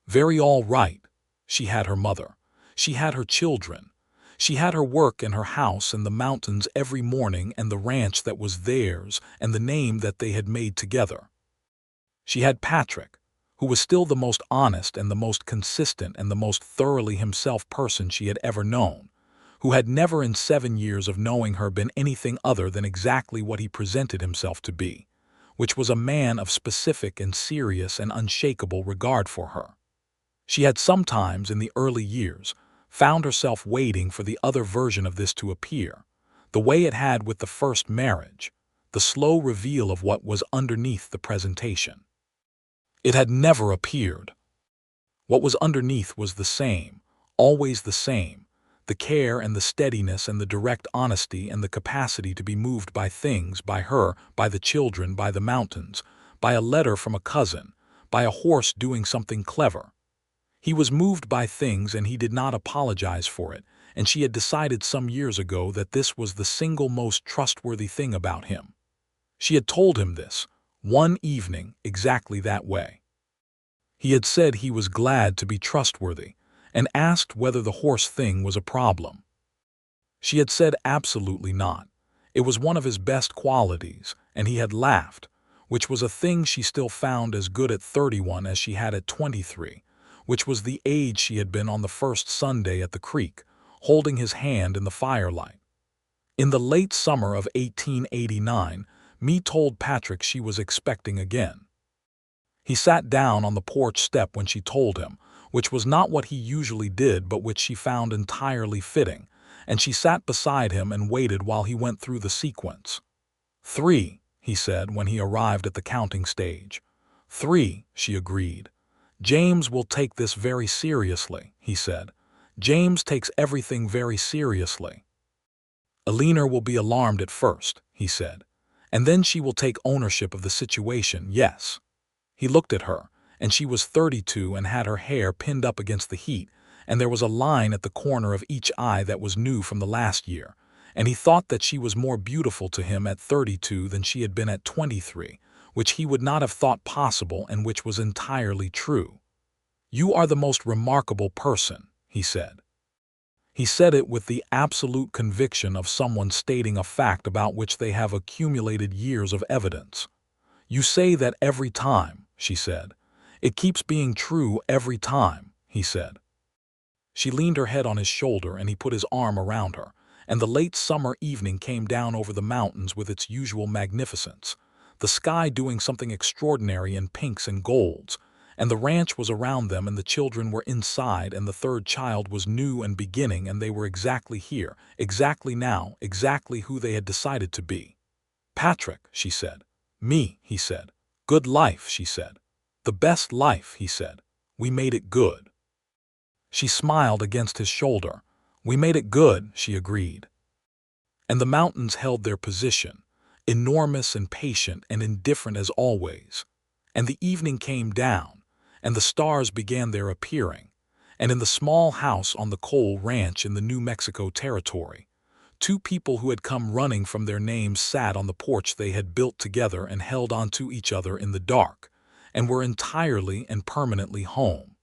Very all right. She had her mother. She had her children. She had her work and her house and the mountains every morning and the ranch that was theirs and the name that they had made together. She had Patrick, who was still the most honest and the most consistent and the most thoroughly himself person she had ever known, who had never in 7 years of knowing her been anything other than exactly what he presented himself to be, which was a man of specific and serious and unshakable regard for her. She had sometimes, in the early years, found herself waiting for the other version of this to appear, the way it had with the first marriage, the slow reveal of what was underneath the presentation. It had never appeared. What was underneath was the same, always the same, the care and the steadiness and the direct honesty and the capacity to be moved by things, by her, by the children, by the mountains, by a letter from a cousin, by a horse doing something clever. He was moved by things and he did not apologize for it, and she had decided some years ago that this was the single most trustworthy thing about him. She had told him this, one evening, exactly that way. He had said he was glad to be trustworthy, and asked whether the horse thing was a problem. She had said absolutely not. It was one of his best qualities, and he had laughed, which was a thing she still found as good at 31 as she had at 23, which was the age she had been on the first Sunday at the creek, holding his hand in the firelight. In the late summer of 1889, Mae told Patrick she was expecting again. He sat down on the porch step when she told him, which was not what he usually did but which she found entirely fitting, and she sat beside him and waited while he went through the sequence. 3, he said when he arrived at the counting stage. 3, she agreed. James will take this very seriously, he said. James takes everything very seriously. Eleanor will be alarmed at first, he said, and then she will take ownership of the situation, yes. He looked at her, and she was 32 and had her hair pinned up against the heat, and there was a line at the corner of each eye that was new from the last year, and he thought that she was more beautiful to him at 32 than she had been at 23, which he would not have thought possible and which was entirely true. "You are the most remarkable person," he said. He said it with the absolute conviction of someone stating a fact about which they have accumulated years of evidence. "You say that every time," she said. "It keeps being true every time," he said. She leaned her head on his shoulder and he put his arm around her, and the late summer evening came down over the mountains with its usual magnificence, the sky doing something extraordinary in pinks and golds, and the ranch was around them and the children were inside and the third child was new and beginning and they were exactly here, exactly now, exactly who they had decided to be. "Patrick," she said. "Me," he said. "Good life," she said. "The best life," he said. "We made it good." She smiled against his shoulder. "We made it good," she agreed. And the mountains held their position, enormous and patient and indifferent as always. And the evening came down, and the stars began their appearing, and in the small house on the coal ranch in the New Mexico territory, Two people who had come running from their names sat on the porch they had built together and held onto each other in the dark, and were entirely and permanently home.